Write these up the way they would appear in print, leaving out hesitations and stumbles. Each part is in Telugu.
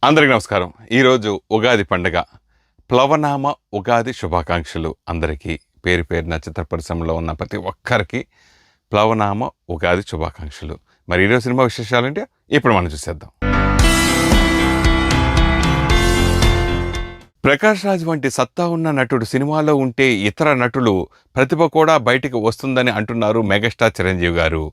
అందరికీ నమస్కారం. ఈరోజు ఉగాది పండుగ. ప్లవనామ ఉగాది శుభాకాంక్షలు అందరికీ. పేరు పేరున చిత్ర పరిశ్రమలో ఉన్న ప్రతి ఒక్కరికి ప్లవనామ ఉగాది శుభాకాంక్షలు. మరి ఈరోజు సినిమా విశేషాలంటే ఇప్పుడు మనం చూసేద్దాం. ప్రకాష్ రాజ్ వంటి సత్తా ఉన్న నటుడు సినిమాలో ఉంటే ఇతర నటులు ప్రతిభ కూడా బయటికి వస్తుందని అంటున్నారు మెగాస్టార్ చిరంజీవి గారు.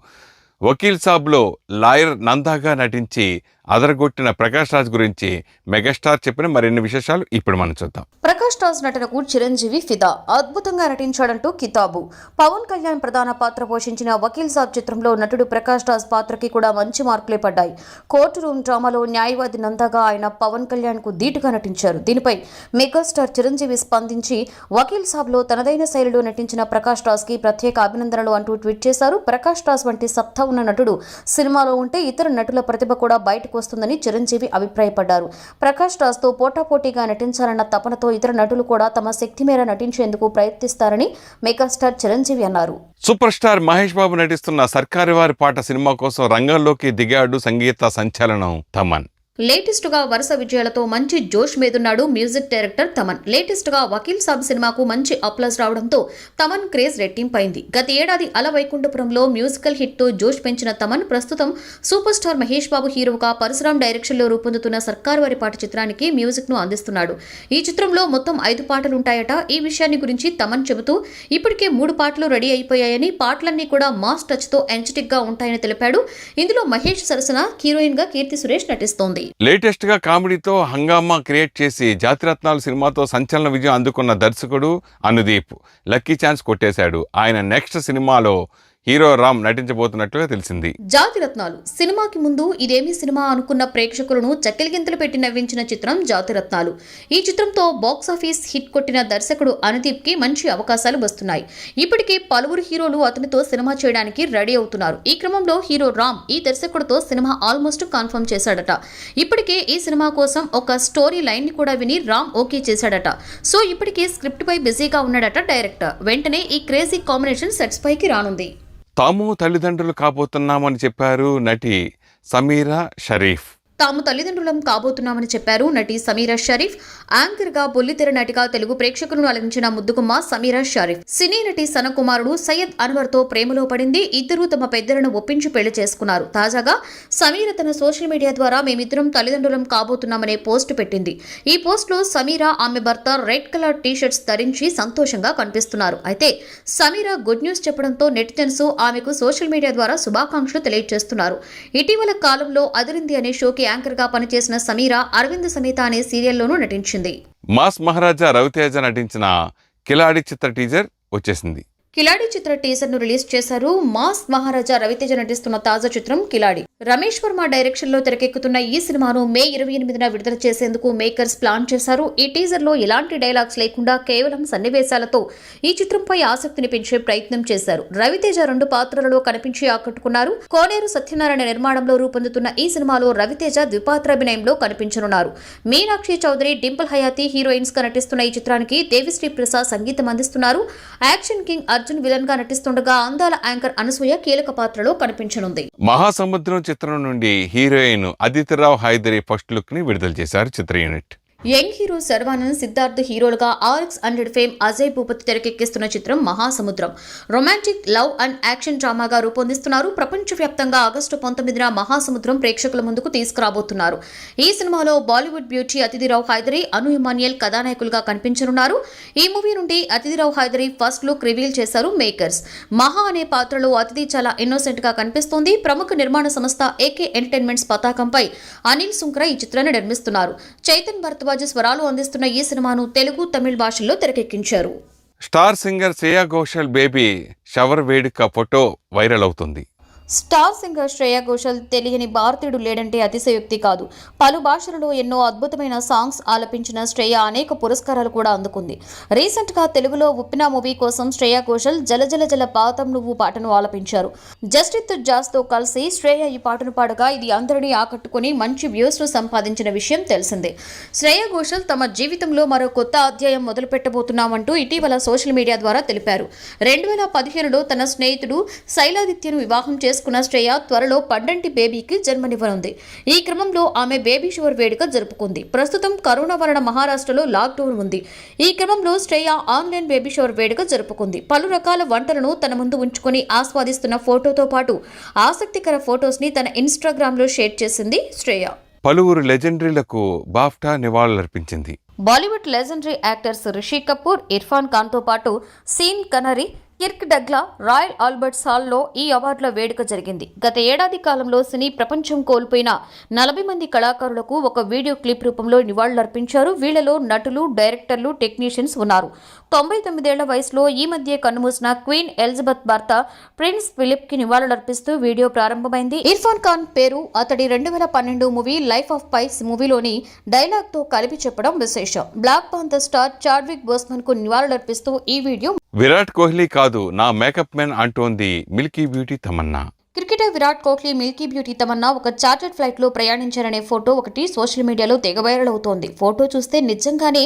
వకీల్ సాబ్లో లాయర్ నందాగా నటించి అదరగొట్టిన ప్రకాష్ రాజ్ గురించి మెగాస్టార్ చెప్పిన మరిన్ని విశేషాలు ఇప్పుడు మనం చూద్దాం. ప్రకాష్ రాజ్ నటనకు చిరంజీవి ఫిదా, అద్భుతంగా నటించాడంటూ కితాబు. పవన్ కళ్యాణ్ ప్రధాన పాత్ర పోషించిన వకీల్ సాబ్ చిత్రంలో నటుడు ప్రకాష్ రాజ్ పాత్రకి కూడా మంచి మార్కులే పడ్డాయి. కోర్టు రూమ్ డ్రామాలో న్యాయవాది నందాగా ఆయన పవన్ కళ్యాణ్ కు ధీటుగా నటించారు. దీనిపై మెగాస్టార్ చిరంజీవి స్పందించి వకీల్ సాబ్లో తనదైన శైలిలో నటించిన ప్రకాష్ రాజ్ కి ప్రత్యేక అభినందనలు అంటూ ట్వీట్ చేశారు. ప్రకాష్ రాజ్ వంటి సత్తా ఉన్న నటుడు సినిమాలో ఉంటే ఇతర నటుల ప్రతిభ కూడా బయటకు వస్తుందని చిరంజీవి అభిప్రాయపడ్డారు. ప్రకాష్ రాజ్ తో పోటాపోటీగా నటించాలన్న తపనతో ఇతర నటులు కూడా తమ శక్తి మేర నటించేందుకు ప్రయత్నిస్తారని మెగాస్టార్ చిరంజీవి అన్నారు. సూపర్ స్టార్ మహేష్ బాబు నటిస్తున్న సర్కారు వారి పాట సినిమా కోసం రంగంలోకి దిగాడు సంగీత సంచలనం తమన్. లేటెస్ట్ గా వరుస విజయాలతో మంచి జోష్ మీదున్నాడు మ్యూజిక్ డైరెక్టర్ తమన్. లేటెస్ట్ గా వకీల్ సాబ్ సినిమాకు మంచి అప్లాస్ రావడంతో తమన్ క్రేజ్ రెట్టింపైంది. గత ఏడాది అల వైకుంఠపురంలో మ్యూజికల్ హిట్ తో జోష్ పెంచిన తమన్ ప్రస్తుతం సూపర్ స్టార్ మహేష్ బాబు హీరోగా పరశురామ్ డైరెక్షన్ లో రూపొందుతున్న సర్కార్ వారి పాట చిత్రానికి మ్యూజిక్ ను అందిస్తున్నాడు. ఈ చిత్రంలో మొత్తం 5 పాటలుంటాయట. ఈ విషయాన్ని గురించి తమన్ చెబుతూ ఇప్పటికే 3 పాటలు రెడీ అయిపోయాయని, పాటలన్నీ కూడా మాస్ టచ్ తో ఎనర్జెటిక్ గా ఉంటాయని తెలిపాడు. ఇందులో మహేష్ సరసన హీరోయిన్ గా కీర్తి సురేష్ నటిస్తోంది. లేటెస్ట్ గా కామెడీతో హంగామా క్రియేట్ చేసి జాతిరత్నాలు సినిమాతో సంచలన విజయం అందుకున్న దర్శకుడు అనుదీప్ లక్కీ ఛాన్స్ కొట్టేశాడు. ఆయన నెక్స్ట్ సినిమాలో హీరో రామ్ నటించబోతున్నట్లుగా తెలిసింది. జాతిరత్నాలు సినిమాకి ముందు ఇదేమి సినిమా అనుకున్న ప్రేక్షకులను చక్కెలిగింతలు పెట్టి నవ్వించిన చిత్రం జాతిరత్నాలు. ఈ చిత్రంతో బాక్సాఫీస్ హిట్ కొట్టిన దర్శకుడు అనుదీప్ కి మంచి అవకాశాలు వస్తున్నాయి. ఇప్పటికే పలువురు హీరోలు అతనితో సినిమా చేయడానికి రెడీ అవుతున్నారు. ఈ క్రమంలో హీరో రామ్ ఈ దర్శకుడితో సినిమా ఆల్మోస్ట్ కన్ఫర్మ్ చేశాడట. ఇప్పటికే ఈ సినిమా కోసం ఒక స్టోరీ లైన్ ని కూడా విని రామ్ ఓకే చేశాడట. సో ఇప్పటికే స్క్రిప్ట్ పై బిజీగా ఉన్నాడట డైరెక్టర్. వెంటనే ఈ క్రేజీ కాంబినేషన్ సెట్స్ పైకి రానుంది. తాము తల్లిదండ్రులు కాబోతున్నామని చెప్పారు నటి సమీరా షరీఫ్. తాము తల్లిదండ్రులం కాబోతున్నామని చెప్పారు నటి సమీరా షరీఫ్. యాంకర్ గా బుల్లితెర నటిగా తెలుగు ప్రేక్షకులను అలరించిన ముద్దుగుమ్మ సమీరా షరీఫ్ సినీ నటి సన కుమారుడు సయ్యద్ అన్వర్ తో ప్రేమలో పడింది. ఇద్దరూ తమ పెద్దలను ఒప్పించి పెళ్లి చేసుకున్నారు. తాజాగా సమీరా తన సోషల్ మీడియా ద్వారా మేమిద్దరం తల్లిదండ్రులం కాబోతున్నామనే పోస్ట్ పెట్టింది. ఈ పోస్ట్ లో సమీరా ఆమె భర్త రెడ్ కలర్ టీ షర్ట్స్ ధరించి సంతోషంగా కనిపిస్తున్నారు. అయితే సమీరా గుడ్ న్యూస్ చెప్పడంతో నెటిజన్స్ ఆమెకు సోషల్ మీడియా ద్వారా శుభాకాంక్షలు తెలియజేస్తున్నారు. ఇటీవల కాలంలో అదిరింది అనే షోకి యాంకర్ గా పనిచేసిన సమీరా అరవింద్ సమేత అనే సీరియల్లోనూ నటించింది. మాస్ మహారాజా రవితేజ నటించిన కిలాడి చిత్ర టీజర్ వచ్చేసింది. కిలాడి చిత్ర టీజర్ ను రిలీజ్ చేశారు. మాస్ మహారాజా రవితేజ నటిస్తున్న తాజా చిత్రం కిలాడి. రమేష్ వర్మ డైరెక్షన్ లో తెరకెక్కుతున్న ఈ సినిమాను మే 28న విడుదల చేసేందుకు మేకర్స్ ప్లాన్ చేశారు. ఈ టీజర్ లో ఎలాంటి డైలాగ్స్ లేకుండా కేవలం సన్నివేశాలతో ఈ చిత్రంపై ఆసక్తిని పెంచే ప్రయత్నం చేశారు. రవితేజ 2 పాత్రలలో కనిపించి ఆకట్టుకున్నారు. కోనేరు సత్యనారాయణ నిర్మాణంలో రూపొందుతున్న ఈ సినిమాలో రవితేజ ద్విపాత్రాభినయంలో కనిపించనున్నారు. మీనాక్షి చౌదరి, డింపుల్ హయాతి హీరోయిన్స్ గా నటిస్తున్న ఈ చిత్రానికి దేవిశ్రీ ప్రసాద్ సంగీతం అందిస్తున్నారు. యాక్షన్ కింగ్ అర్జున్ విలన్ గా నటిస్తుండగా అందాల యాంకర్ అనసూయ కీలక పాత్రలో కనిపించనుంది. మహాసముద్రం చిత్రం నుండి heroine Aditi Rao Hydari first look ని విడుదల చేశారు చిత్ర unit. Young hero Sharwanand, Siddharth హీరోలుగా RX100 ఫేమ్ అజయ్ భూపతి తెరకెక్కిస్తున్న చిత్రం Mahasamudram romantic love and action డ్రామాగా రూపొందిస్తున్నారు. ప్రపంచవ్యాప్తంగా ఆగస్టు 19న మహాసముద్రం ప్రేక్షకుల ముందుకు తీసుకురాబోతున్నారు. ఈ సినిమాలో Bollywood beauty Aditi Rao Hydari, Anu Emmanuel కథానాయకులుగా కనిపించనున్నారు. ఈ మూవీ నుండి Aditi Rao Hydari first look reveal చేశారు మేకర్స్. మహా అనే పాత్రలో అతిథి చాలా ఇన్నోసెంట్ గా కనిపిస్తోంది. ప్రముఖ నిర్మాణ సంస్థ AK ఎంటర్టైన్మెంట్స్ పతాకంపై అనిల్ సుంక్రా ఈ చిత్రాన్ని నిర్మిస్తున్నారు. చైతన్ భరద్వాజ్ స్వరాలు అందిస్తున్న ఈ సినిమాను తెలుగు, తమిళ భాషల్లో తెరకెక్కించారు. Star singer Shreya Ghoshal baby shower వేడుక ఫోటో వైరల్ అవుతుంది. స్టార్ సింగర్ శ్రేయా ఘోషల్ తెలియని భారతీయుడు లేడంటే అతిశయోక్తి కాదు. పలు భాషలలో ఎన్నో అద్భుతమైన సాంగ్స్ ఆలపించిన శ్రేయ అనేక పురస్కారాలు కూడా అందుకుంది. రీసెంట్ గా తెలుగులో ఉప్పిన మూవీ కోసం శ్రేయా ఘోషల్ జల జల జల పాతం నువ్వు పాటను ఆలపించారు. జస్టిత్ జాస్ తో కలిసి శ్రేయ ఈ పాటను పాడగా ఇది అందరినీ ఆకట్టుకుని మంచి వ్యూస్ ను సంపాదించిన విషయం తెలిసిందే. శ్రేయా ఘోషల్ తమ జీవితంలో మరో కొత్త అధ్యాయం మొదలు పెట్టబోతున్నామంటూ ఇటీవల సోషల్ మీడియా ద్వారా తెలిపారు. 2015లో తన స్నేహితుడు శైలాదిత్యను వివాహం చేసుకున్న శ్రేయ త్వరలో పండంటి బేబీకి జన్మనివ్వనుంది. ఈ క్రమంలో ఆమె బేబీ షవర్ వేడుక జరుపుకుంది. ప్రస్తుతం కరోనా వలన మహారాష్ట్రలో లాక్డౌన్ ఉంది. ఈ క్రమంలో శ్రేయ ఆన్లైన్ బేబీ షవర్ వేడుక జరుపుకుంది. పలు రకాల వంటలను తన ముందు ఉంచుకొని ఆస్వాదిస్తున్న ఫోటోతో పాటు ఆసక్తికర ఫోటోస్ ని తన ఇన్స్టాగ్రామ్ లో షేర్ చేసింది శ్రేయ. పలువురు లెజెండరీలకు బాఫ్టా నివాళులర్పించింది. Bollywood legendary actors Rishi Kapoor, Irfan ఖాన్తో పాటు Sean Connery, Kirk Douglas Royal Albert's హాల్లో ఈ అవార్డుల వేడుక జరిగింది. గత ఏడాది కాలంలో సినీ ప్రపంచం కోల్పోయిన 40 మంది కళాకారులకు ఒక వీడియో క్లిప్ రూపంలో నివాళులర్పించారు. వీళ్లలో నటులు, డైరెక్టర్లు, టెక్నీషియన్స్ ఉన్నారు. 99 ఏళ్ల వయసులో ఈ మధ్య కన్నుమూసిన క్వీన్ ఎలిజబెత్ భర్త ప్రిన్స్ ఫిలిప్ కి నివాళులర్పిస్తూ వీడియో ప్రారంభమైంది. ఇర్ఫాన్ ఖాన్ పేరు అతడి 2012 మూవీ లైఫ్ ఆఫ్ పైస్ మూవీలోని డైలాగ్ తో కలిపి చెప్పడం విశేషం. Black Panther star Chadwick Boseman కు నివాళులర్పిస్తూ ఈ వీడియో. విరాట్ కోహ్లీ కాదు నా మేకప్ మ్యాన్ అంటోంది milky beauty Tamannaah. Cricketer Virat Kohli milky beauty Tamannaah ఒక చార్టర్డ్ ఫ్లైట్ లో ప్రయాణించారనే ఫోటో ఒకటి సోషల్ మీడియాలో తెగ వైరల్ అవుతోంది. ఫోటో చూస్తే నిజంగానే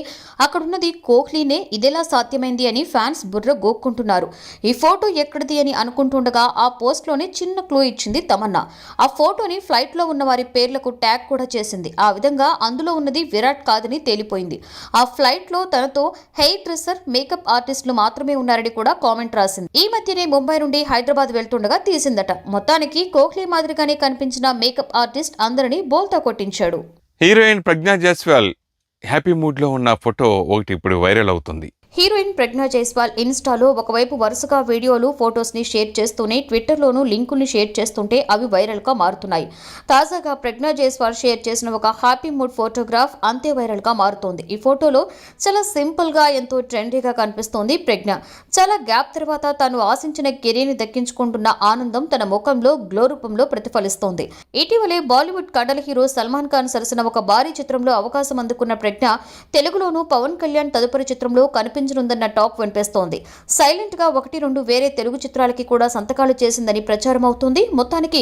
అక్కడున్నది కోహ్లీనే, ఇదెలా సాధ్యమైంది అని ఫ్యాన్స్ బుర్ర గోక్కుంటున్నారు. ఈ ఫోటో ఎక్కడిది అని అనుకుంటుండగా ఆ పోస్ట్ లోనే చిన్న క్లూ ఇచ్చింది తమన్నా. ఆ ఫోటోని ఫ్లైట్ లో ఉన్న వారి పేర్లకు ట్యాగ్ కూడా చేసింది. ఆ విధంగా అందులో ఉన్నది విరాట్ కాదని తేలిపోయింది. ఆ ఫ్లైట్ లో తనతో హెయిర్ డ్రెస్సర్, మేకప్ ఆర్టిస్టులు మాత్రమే ఉన్నారని కూడా కామెంట్ రాసింది. ఈ మధ్యనే ముంబై నుండి హైదరాబాద్ వెళ్తుండగా తీసిందట. మొత్తానికి కోహ్లీ మాదిరిగానే కనిపించిన మేకప్ ఆర్టిస్ట్ అందరినీ బోల్తా కొట్టించాడు. హీరోయిన్ ప్రజ్ఞా జైస్వాల్ హ్యాపీ మూడ్ లో ఉన్న ఫోటో ఒకటి ఇప్పుడు వైరల్ అవుతుంది. హీరోయిన్ ప్రజ్ఞా జైస్వాల్ ఇన్స్టాలో ఒకవైపు వరుసగా వీడియోలు, ఫొటోస్ ని షేర్ చేస్తూనే ట్విట్టర్లోనూ లింకుల్ని షేర్ చేస్తుంటే అవి వైరల్ గా మారుతున్నాయి. తాజాగా ప్రజ్ఞా జైస్వాల్ షేర్ చేసిన ఒక హ్యాపీ మూడ్ ఫోటోగ్రాఫ్ అంతే వైరల్ గా మారుతోంది. ఈ ఫోటోలో చాలా సింపుల్ గా ఎంతో ట్రెండీగా కనిపిస్తోంది ప్రజ్ఞ. చాలా గ్యాప్ తర్వాత తాను ఆశించిన కెరీర్ ని దక్కించుకుంటున్న ఆనందం తన ముఖంలో గ్లో రూపంలో ప్రతిఫలిస్తోంది. ఇటీవలే బాలీవుడ్ కడల హీరో సల్మాన్ ఖాన్ సరసన ఒక భారీ చిత్రంలో అవకాశం అందుకున్న ప్రజ్ఞ తెలుగులోనూ పవన్ కళ్యాణ్ తదుపరి చిత్రంలో కనిపించనుందన్న టాక్ వినిపిస్తోంది. సైలెంట్ గా 1-2 వేరే తెలుగు చిత్రాలకి కూడా సంతకాలు చేసిందని ప్రచారం అవుతుంది. మొత్తానికి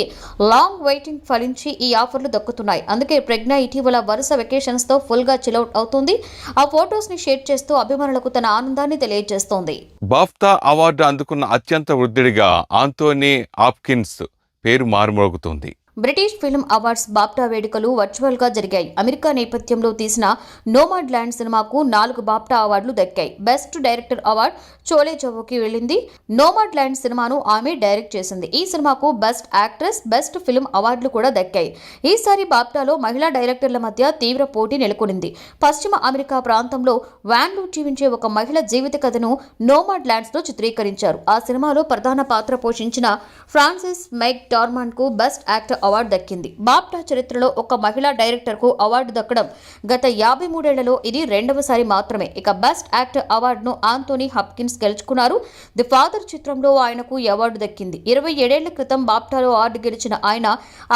లాంగ్ వెయిటింగ్ ఫలించి ఈ ఆఫర్లు దక్కుతున్నాయి. అందుకే ప్రజ్ఞ ఇటీవల వరుస వెకేషన్స్ తో ఫుల్ గా చిల్అవుట్ అవుతుంది. ఆ ఫొటోస్ ని షేర్ చేస్తూ అభిమానులకు తన ఆనందాన్ని తెలియజేస్తోంది. బాఫ్తా అవార్డు అందుకున్న అత్యంత వృద్ధుడిగా ఆంథోనీ హాప్కిన్స్ పేరు మారుమోగుతోంది. బ్రిటిష్ ఫిల్మ్ అవార్డ్స్ బాఫ్టా వేడుకలు వర్చువల్ గా జరిగాయి. అమెరికా నేపథ్యంలో తీసిన నోమాడ్ ల్యాండ్ సినిమాకు 4 బాఫ్టా అవార్డులు దక్కాయి. బెస్ట్ డైరెక్టర్ అవార్డు చోలే జవోకి వెళ్ళింది. నోమాడ్ ల్యాండ్ సినిమాను ఆమె డైరెక్ట్ చేసింది. ఈ సినిమాకు బెస్ట్ యాక్ట్రెస్, బెస్ట్ ఫిల్మ్ అవార్డులు కూడా దక్కాయి. ఈసారి బాఫ్టాలో మహిళా డైరెక్టర్ల మధ్య తీవ్ర పోటీ నెలకొనింది. పశ్చిమ అమెరికా ప్రాంతంలో వ్యాన్లో జీవించే ఒక మహిళ జీవిత కథను నోమాడ్ ల్యాండ్స్ లో చిత్రీకరించారు. ఆ సినిమాలో ప్రధాన పాత్ర పోషించిన ఫ్రాన్సిస్ మెక్ డార్మాండ్ కు బెస్ట్ యాక్టర్ అవార్డు దక్కింది. బాఫ్టా చరిత్రలో ఒక మహిళా డైరెక్టర్ కు అవార్డు దక్కడం గత 53 ఏళ్లలో ఇది రెండవసారి మాత్రమే. ఇక బెస్ట్ యాక్టర్ అవార్డును ఆంథోనీ హాప్కిన్స్ గెలుచుకున్నారు. ది ఫాదర్ చిత్రంలో ఆయనకు ఈ అవార్డు దక్కింది. 27 ఏళ్ల క్రితం బాఫ్టాలో అవార్డు గెలిచిన ఆయన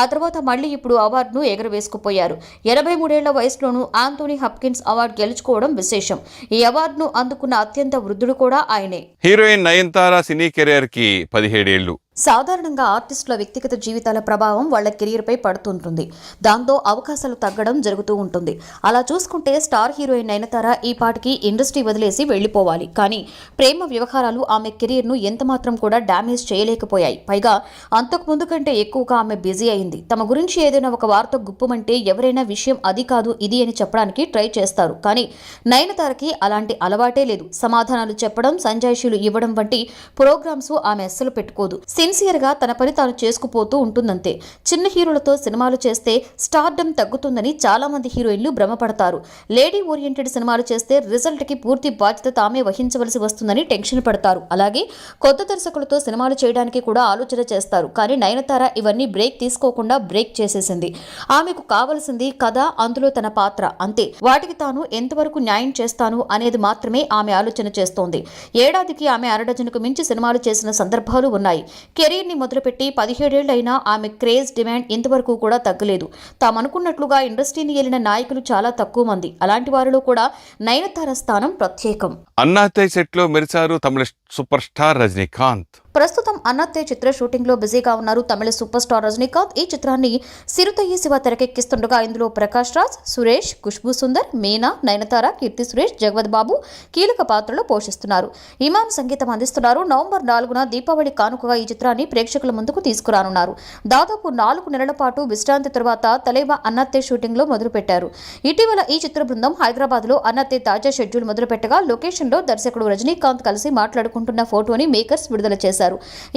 ఆ తర్వాత మళ్లీ ఇప్పుడు అవార్డును ఎగరవేసుకుపోయారు. 83 ఏళ్ల వయసులోనూ ఆంథోనీ హాప్కిన్స్ అవార్డు గెలుచుకోవడం విశేషం. ఈ అవార్డును అందుకున్న అత్యంత వృద్ధుడు కూడా ఆయనే. హీరోయిన్ నయనతార సినీ కెరీర్ కి 17 ఏళ్లు. సాధారణంగా ఆర్టిస్టుల వ్యక్తిగత జీవితాల ప్రభావం వాళ్ల కెరీర్పై పడుతుంటుంది. దాంతో అవకాశాలు తగ్గడం జరుగుతూ ఉంటుంది. అలా చూసుకుంటే స్టార్ హీరోయిన్ నయనతార ఈ పాటికి ఇండస్ట్రీ వదిలేసి వెళ్లిపోవాలి. కానీ ప్రేమ వ్యవహారాలు ఆమె కెరీర్ను ఎంతమాత్రం కూడా డ్యామేజ్ చేయలేకపోయాయి. పైగా అంతకుముందు కంటే ఎక్కువగా ఆమె బిజీ అయింది. తమ గురించి ఏదైనా ఒక వార్త గుప్పమంటే ఎవరైనా విషయం అది కాదు ఇది అని చెప్పడానికి ట్రై చేస్తారు. కానీ నయనతారకి అలాంటి అలవాటే లేదు. సమాధానాలు చెప్పడం, సంజాయిషీలు ఇవ్వడం వంటి ప్రోగ్రామ్స్ ఆమె అస్సలు పెట్టుకోదు. సిన్సియర్ గా తన పని తాను చేసుకుపోతూ ఉంటుందంతే. చిన్న హీరోలతో సినిమాలు చేస్తే స్టార్డమ్ తగ్గుతుందని చాలా మంది హీరోయిన్లు భ్రమపడతారు. లేడీ ఓరియంటెడ్ సినిమాలు చేస్తే రిజల్ట్ కి పూర్తి బాధ్యత తామే వహించవలసి వస్తుందని టెన్షన్ పడతారు. అలాగే కొత్త దర్శకులతో సినిమాలు చేయడానికి కూడా ఆలోచన చేస్తారు. కానీ నయనతార ఇవన్నీ బ్రేక్ తీసుకోకుండా బ్రేక్ చేసేసింది. ఆమెకు కావలసింది కథ, అందులో తన పాత్ర, అంతే. వాటికి తాను ఎంతవరకు న్యాయం చేస్తాను అనేది మాత్రమే ఆమె ఆలోచన చేస్తోంది. ఏడాదికి ఆమె 1 డజనుకు మించి సినిమాలు చేసిన సందర్భాలు ఉన్నాయి. కెరీర్ ని మొదలుపెట్టి 17 ఏళ్లైనా ఆమె క్రేజ్, డిమాండ్ ఇంతవరకు కూడా తగ్గలేదు. తామనుకున్నట్లుగా ఇండస్ట్రీని ఏలిన నాయకులు చాలా తక్కువ మంది. అలాంటి వారిలో కూడా నయనతార స్థానం ప్రత్యేకం. అన్నాతై సెట్ లో మెరిసారు తమిళ సూపర్ స్టార్ రజనీకాంత్. ప్రస్తుతం అన్నత్తే చిత్ర షూటింగ్ లో బిజీగా ఉన్నారు తమిళ సూపర్ స్టార్ రజనీకాంత్. ఈ చిత్రాన్ని సిరుతయ్యి శివ తెరకెక్కిస్తుండగా ఇందులో ప్రకాష్ రాజ్, సురేష్, ఖుష్బూ సుందర్, మీనా, నయనతార, కీర్తి సురేష్, జగవత్ బాబు కీలక పాత్రలు పోషిస్తున్నారు. ఇమాన్ సంగీతం అందిస్తున్నారు. నవంబర్ 4న దీపావళి కానుకగా ఈ చిత్రాన్ని ప్రేక్షకుల ముందుకు తీసుకురానున్నారు. దాదాపు 4 నెలల పాటు విశ్రాంతి తర్వాత తలైవా అన్నత్తే షూటింగ్ లో మొదలుపెట్టారు. ఇటీవల ఈ చిత్ర బృందం హైదరాబాద్ లో అన్నత్తే తాజా షెడ్యూల్ మొదలుపెట్టగా లొకేషన్ లో దర్శకుడు రజనీకాంత్ కలిసి మాట్లాడుకుంటున్న ఫోటోని మేకర్స్ విడుదల చేశారు.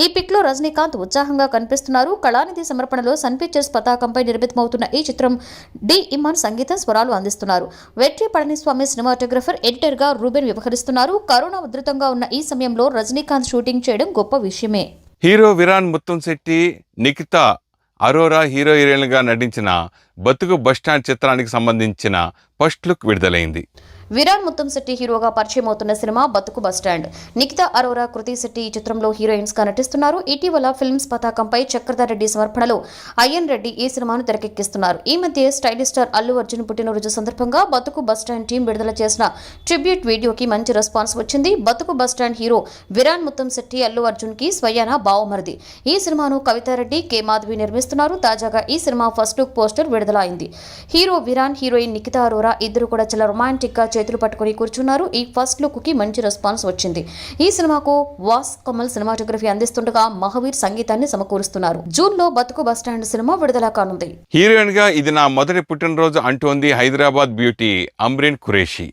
ఈ పిక్ లో రజనీకాంత్ ఉత్సాహంగా కనిపిస్తున్నారు. కళానిధి సమర్పణలో సన్ పిక్చర్స్ పతాకంపై నిర్మితమవుతున్న ఈ చిత్రం డి ఇమాన్ సంగీతం స్వరాలు అందిస్తున్నారు. వెట్రి పళనిస్వామి సినిమాటోగ్రఫర్, ఎడిటర్ గా రూబెన్ వ్యవహరిస్తున్నారు. కరోనా ఉధృతంగా ఉన్న ఈ సమయంలో రజనీకాంత్ షూటింగ్ చేయడం గొప్ప విషయమే. హీరో విరాన్ ముత్తంశెట్టి, నిఖితా అరోరా హీరో హీరోయిన్గా నటించిన బతుకు బస్టాండ్ చిత్రానికి సంబంధించిన ఫస్ట్ లుక్ విడుదలైంది. విరాన్ ముత్తంశెట్టి హీరోగా పరిచయం అవుతున్న సినిమా బతుకు బస్టాండ్. నిఖితా అరోరా, కృతి శెట్టి ఈ చిత్రంలో హీరోయిన్స్ గా నటిస్తున్నారు. ఇటీవల ఫిల్మ్స్ పతాకంపై చక్రధర్ రెడ్డి సమర్పణలో అయ్యన్ రెడ్డి ఈ సినిమాను తెరకెక్కిస్తున్నారు. ఈ మధ్య స్టైలిష్ స్టార్ అల్లు అర్జున్ పుట్టినరోజు సందర్భంగా బతుకు బస్టాండ్ టీం విడుదల చేసిన ట్రిబ్యూట్ వీడియోకి మంచి రెస్పాన్స్ వచ్చింది. బతుకు బస్టాండ్ హీరో విరాన్ ముత్తంశెట్టి అల్లు అర్జున్ కి స్వయానా బావమరిది. ఈ సినిమాను కవితారెడ్డి, కె మాధవి నిర్మిస్తున్నారు. తాజాగా ఈ సినిమా ఫస్ట్ లుక్ పోస్టర్ విడుదల అయింది. హీరో విరాన్, హీరోయిన్ నిఖితా అరోరా ఇద్దరు కూడా చాలా రొమాంటిక్ గా చేతులు పట్టుకుని కూర్చున్నారు. ఈ ఫస్ట్ లుక్ కి మంచి రెస్పాన్స్ వచ్చింది. ఈ సినిమాకు వాస్ కమల్ సినిమాటోగ్రఫీ అందిస్తుండగా మహావీర్ సంగీతాన్ని సమకూరుస్తున్నారు. జూన్ లో బతుకు బస్టాండ్ సినిమా విడుదల కానుంది. హీరోయిన్ గా ఇది నా మొదటి పుట్టినరోజు అంటోంది హైదరాబాద్ బ్యూటీ అమ్రీన్ ఖురేషి.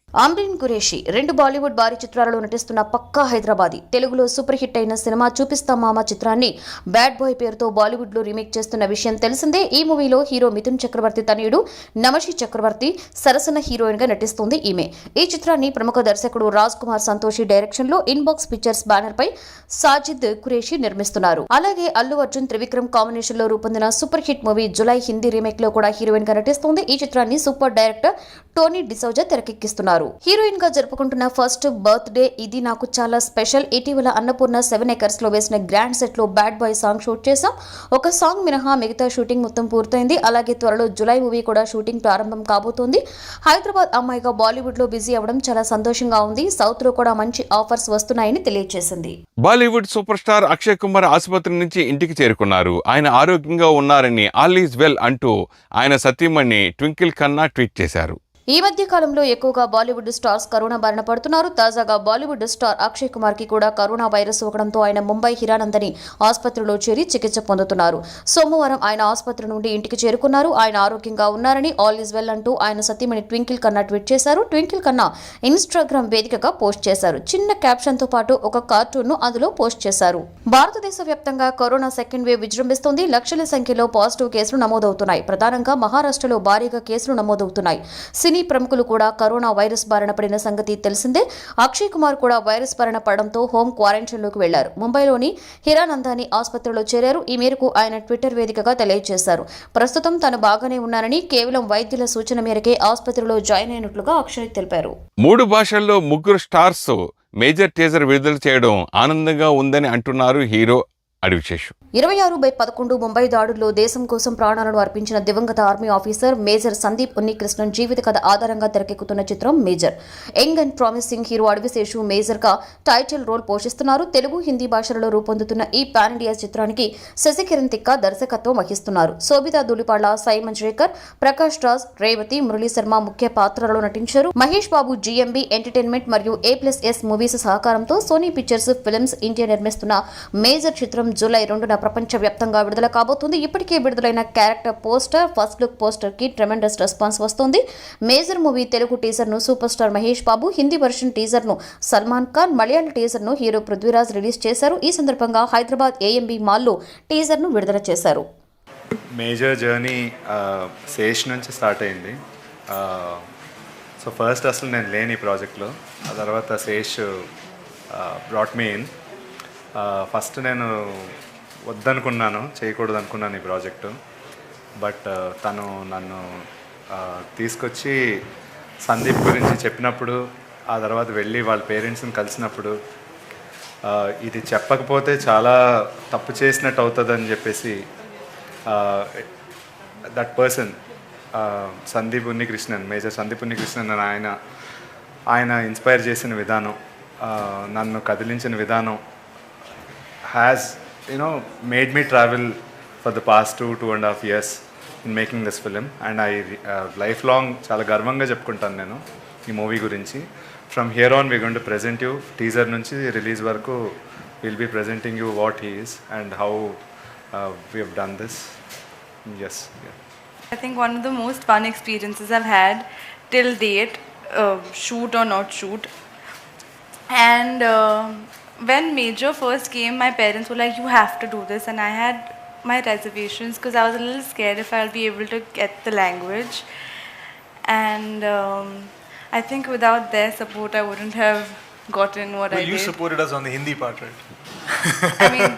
2 బాలీవుడ్ భారీ చిత్రాలలో నటిస్తున్న పక్కా హైదరాబాదీ. తెలుగులో సూపర్ హిట్ అయిన సినిమా చూపిస్తా మామ చిత్రాన్ని బ్యాడ్ బాయ్ పేరుతో బాలీవుడ్ లో రీమేక్ చేస్తున్న విషయం తెలిసిందే. ఈ మూవీలో హీరో మిథున్ చక్రవర్తి తనయుడు నమషి చక్రవర్తి సరసన హీరోయిన్ గా నటిస్తుంది ఈమె. ఈ చిత్రాన్ని ప్రముఖ దర్శకుడు రాజ్ కుమార్ సంతోషి డైరెక్షన్ లో ఇన్బాక్స్ పిక్చర్స్ బ్యానర్ పై సాజిద్ ఖురేషి నిర్మిస్తున్నారు. అలాగే అల్లు అర్జున్, త్రివిక్రమ్ కాంబినేషన్ లో రూపొందిన super hit movie Julayi Hindi remake లో కూడా హీరోయిన్ గా నటిస్తుంది. ఈ చిత్రాన్ని సూపర్ డైరెక్టర్ టోనీ డిసౌజా తెరకెక్కిస్తున్నారు. హీరోయిన్ గా జరుపుకుంటున్న ఫస్ట్ బర్త్ డే ఇది నాకు చాలా స్పెషల్. ఇటీవల అన్నపూర్ణ 7 acres లో వేసిన గ్రాండ్ సెట్ లో బ్యాడ్ బాయ్ సాంగ్ షూట్ చేశాం. ఒక సాంగ్ మినహా మిగతా షూటింగ్ మొత్తం పూర్తయింది. అలాగే త్వరలో జులై మూవీ కూడా షూటింగ్ ప్రారంభం కాబోతోంది. హైదరాబాద్ అమ్మాయిగా బాలీవుడ్ లో బిజీ అవడం చాలా సంతోషంగా ఉంది. సౌత్ లో కూడా మంచి ఆఫర్స్ వస్తున్నాయని తెలియజేసింది. బాలీవుడ్ సూపర్ స్టార్ అక్షయ్ కుమార్ ఆసుపత్రి నుంచి ఇంటికి చేరుకున్నారు. ఆయన ఆరోగ్యంగా ఉన్నారని, ఆల్ ఈజ్ వెల్ అంటూ ఆయన సతీమణి ట్వింకిల్ ఖన్నా ట్వీట్ చేశారు. ఈ మధ్య కాలంలో ఎక్కువగా బాలీవుడ్ స్టార్స్ కరోనా బారిన పడుతున్నారు. తాజాగా బాలీవుడ్ స్టార్ అక్షయ్ కుమార్ కి కూడా కరోనా వైరస్ సోకడంతో ఆయన ముంబై హిరానందని ఆసుపత్రిలో చేరి చికిత్స పొందుతున్నారు. సోమవారం ఆయన ఆసుపత్రి నుండి ఇంటికి చేరుకున్నారు. ఆయన ఆరోగ్యంగా ఉన్నారని, ఆల్ ఈజ్ వెల్ అంటూ ఆయన సతీమణి ట్వింకిల్ ఖన్నా ట్వీట్ చేశారు. ట్వింకిల్ ఖన్నా ఇన్స్టాగ్రామ్ వేదికగా పోస్ట్ చేశారు. చిన్న క్యాప్షన్ తో పాటు ఒక కార్టూన్ ను అందులో పోస్ట్ చేశారు. భారతదేశ వ్యాప్తంగా కరోనా సెకండ్ వేవ్ విజృంభిస్తుంది. లక్షల సంఖ్యలో పాజిటివ్ కేసులు నమోదవుతున్నాయి. ప్రధానంగా మహారాష్ట్రలో భారీగా కేసులు నమోదవుతున్నాయి. సినీ ప్రముఖులు కూడా కరోనా వైరస్ బారిన పడిన సంగతి తెలిసిందే. అక్షయ్ కుమార్ కూడా వైరస్ బారిన పడడంతో హోమ్ క్వారంటైన్ లోకి వెళ్లారు. ముంబైలోని హిరానందాని ఆసుపత్రిలో చేరారు. ఈ మేరకు ఆయన ట్విట్టర్ వేదికగా తెలియజేశారు. ప్రస్తుతం తాను బాగానే ఉన్నానని, కేవలం వైద్యుల సూచన మేరకే ఆసుపత్రిలో జాయిన్ అయినట్లుగా అక్షయ్ తెలిపారు. 3 భాషల్లో 3 స్టార్స్ మేజర్ టీజర్ విడుదల చేయడం ఆనందంగా ఉందని అంటున్నారు హీరో అడివిశేషు. 26/11 ముంబై దాడుల్లో దేశం కోసం ప్రాణాలను అర్పించిన దివంగత army officer major Sandeep Unnikrishnan జీవిత కథ ఆధారంగా తెరకెక్కుతున్న చిత్రం major. Young and promising hero Adivi Sesh major గా టైటిల్ రోల్ పోషిస్తున్నారు. తెలుగు, హిందీ భాషలలో రూపొందుతున్న ఈ పాన్ ఇండియా చిత్రానికి శశికిరణ్ తిక్క దర్శకత్వం వహిస్తున్నారు. శోభితా ధూళిపాళ్ల, సాయి మంజ్రేకర్, ప్రకాష్ రాజ్, రేవతి, మురళీ శర్మ ముఖ్య పాత్రలలో నటించారు. మహేష్ బాబు జీఎంబీ ఎంటర్టైన్మెంట్ మరియు A+S మూవీస్ సహకారంతో సోనీ పిక్చర్స్ ఫిల్మ్స్ ఇండియా నిర్మిస్తున్న మేజర్ చిత్రం జూలై 2న ప్రపంచ వ్యాప్తంగా విడుదల కాబోతుంది. ఇప్పటికే విడుదలైన character poster, first look poster కి ట్రెమెండస్ రెస్పాన్స్ వస్తోంది. మేజర్ మూవీ తెలుగు టీజర్ ను super star Mahesh Babu, Hindi version teaser ను సల్మాన్ ఖాన్, మలయాళ టీజర్ ను హీరో పృథ్వీరాజ్ రిలీజ్ చేశారు. ఈ సందర్భంగా హైదరాబాద్ AMB మాల్లో టీజర్ ను విడుదల చేశారు. మేజర్ జర్నీ శేష్ నుంచి స్టార్ట్ అయింది. సో ఫస్ట్ అసలు నేను లేని ఈ ప్రాజెక్ట్లో, ఆ తర్వాత Sesh brought me in. First నేను వద్దనుకున్నాను, చేయకూడదు అనుకున్నాను ఈ ప్రాజెక్టు. బట్ తను నన్ను తీసుకొచ్చి సందీప్ గురించి చెప్పినప్పుడు, ఆ తర్వాత వెళ్ళి వాళ్ళ పేరెంట్స్ని కలిసినప్పుడు, ఇది చెప్పకపోతే చాలా తప్పు చేసినట్టు అవుతుందని చెప్పేసి that person Sandeep Unnikrishnan, major Sandeep Unnikrishnan అని ఆయన ఇన్స్పైర్ చేసిన విధానం, నన్ను కదిలించిన విధానం has, made me travel for the past 2.5 years in making this film. And I lifelong చాలా గర్వంగా చెప్పుకుంటాను నేను ఈ మూవీ గురించి. From here on we're going to present you teaser నుంచి రిలీజ్ వరకు we'll be presenting you what he is and how we have done this. Yes. Yeah. I think one of the most fun experiences I've had till date, shoot or not shoot. And when Major first came, my parents were like, "You have to do this," and I had my reservations because I was a little scared if I'll be able to get the language. And I think without their support, I wouldn't have gotten what I Well, you did. supported us on the Hindi part, right? I mean,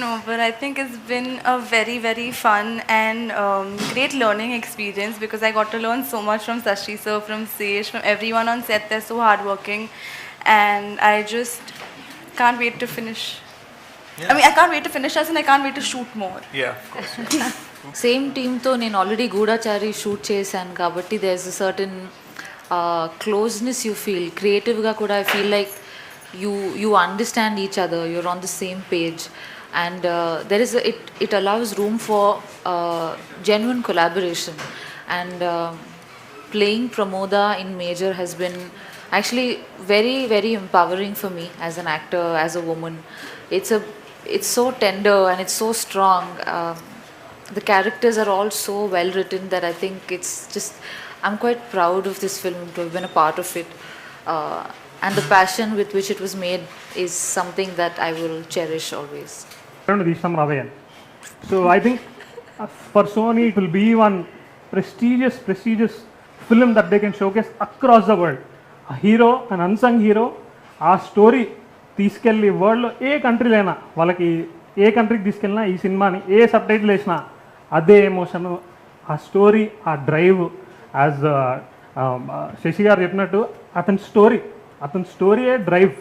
no, but I think it's been a very, very fun and great learning experience because I got to learn so much from Sashi sir, from Sesh, from everyone on set. They're so hardworking, and I just can't wait to finish. Yeah. I mean, I can't wait to finish us, and I can't wait to shoot more. Yeah, of course. Same టీమ్తో నేను ఆల్రెడీ గూఢాచారి షూట్ చేశాను కాబట్టి there is a certain closeness you feel క్రియేటివ్గా కూడా I feel like you understand each other you're on the same page and there is it allows room for genuine collaboration and playing Pramoda in Major has been actually very, very empowering for me as an actor, as a woman. It's so tender and it's so strong. The characters are all so well written that I think it's just, I'm quite proud of this film to have been a part of it. And the passion with which it was made is something that I will cherish always. Visham Ravayan. So I think for Sony it will be one prestigious film that they can showcase across the world. A hero, an unsung hero, ఆ స్టోరీ తీసుకెళ్ళి వరల్డ్లో ఏ కంట్రీలైనా వాళ్ళకి ఏ కంట్రీకి తీసుకెళ్ళినా ఈ సినిమాని ఏ సబ్ టైటిల్ వేసినా అదే ఎమోషను ఆ స్టోరీ ఆ డ్రైవ్ యాజ్ శశి గారు చెప్పినట్టు అతని స్టోరీయే డ్రైవ్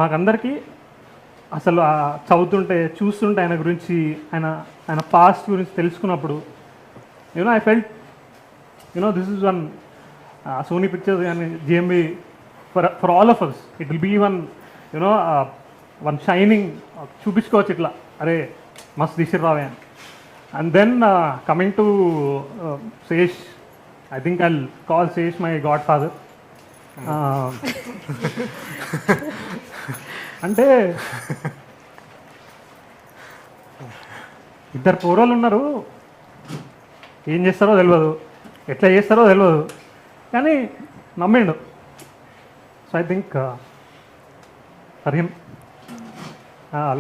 మాకందరికీ అసలు చదువుతుంటే చూస్తుంటే ఆయన గురించి ఆయన పాస్ట్ గురించి తెలుసుకున్నప్పుడు I felt this is one Sony Pictures కానీ GMB for all of us it will be one shining చూపించుకోవచ్చు ఇట్లా అరే మస్తు తీసిర్రు రావే అని and then coming to Sesh I think I call Sesh my godfather అంటే ఇద్దరు పూర్వలు ఉన్నారు ఏం చేస్తారో తెలియదు ఎట్లా చేస్తారో తెలియదు కానీ నమ్మిండు so I think for him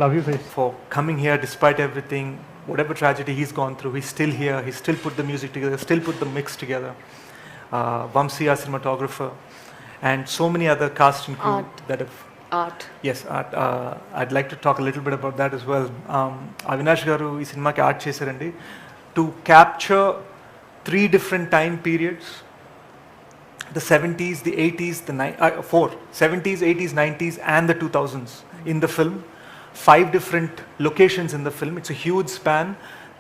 love you Sesh For coming here despite everything, whatever tragedy he's gone through, he's still here, he still put the music together, still put the mix together. Vamsi, our cinematographer, and so many other cast and crew Art. that have... Art. Yes, art. I'd like to talk a little bit about that as well. Avinash garu ee cinema ki art chesarandi to capture 3 different time periods: the 70s, the 80s, the 70s, 80s, 90s, and the 2000s in the film. 5 different locations in the film. It's a huge span.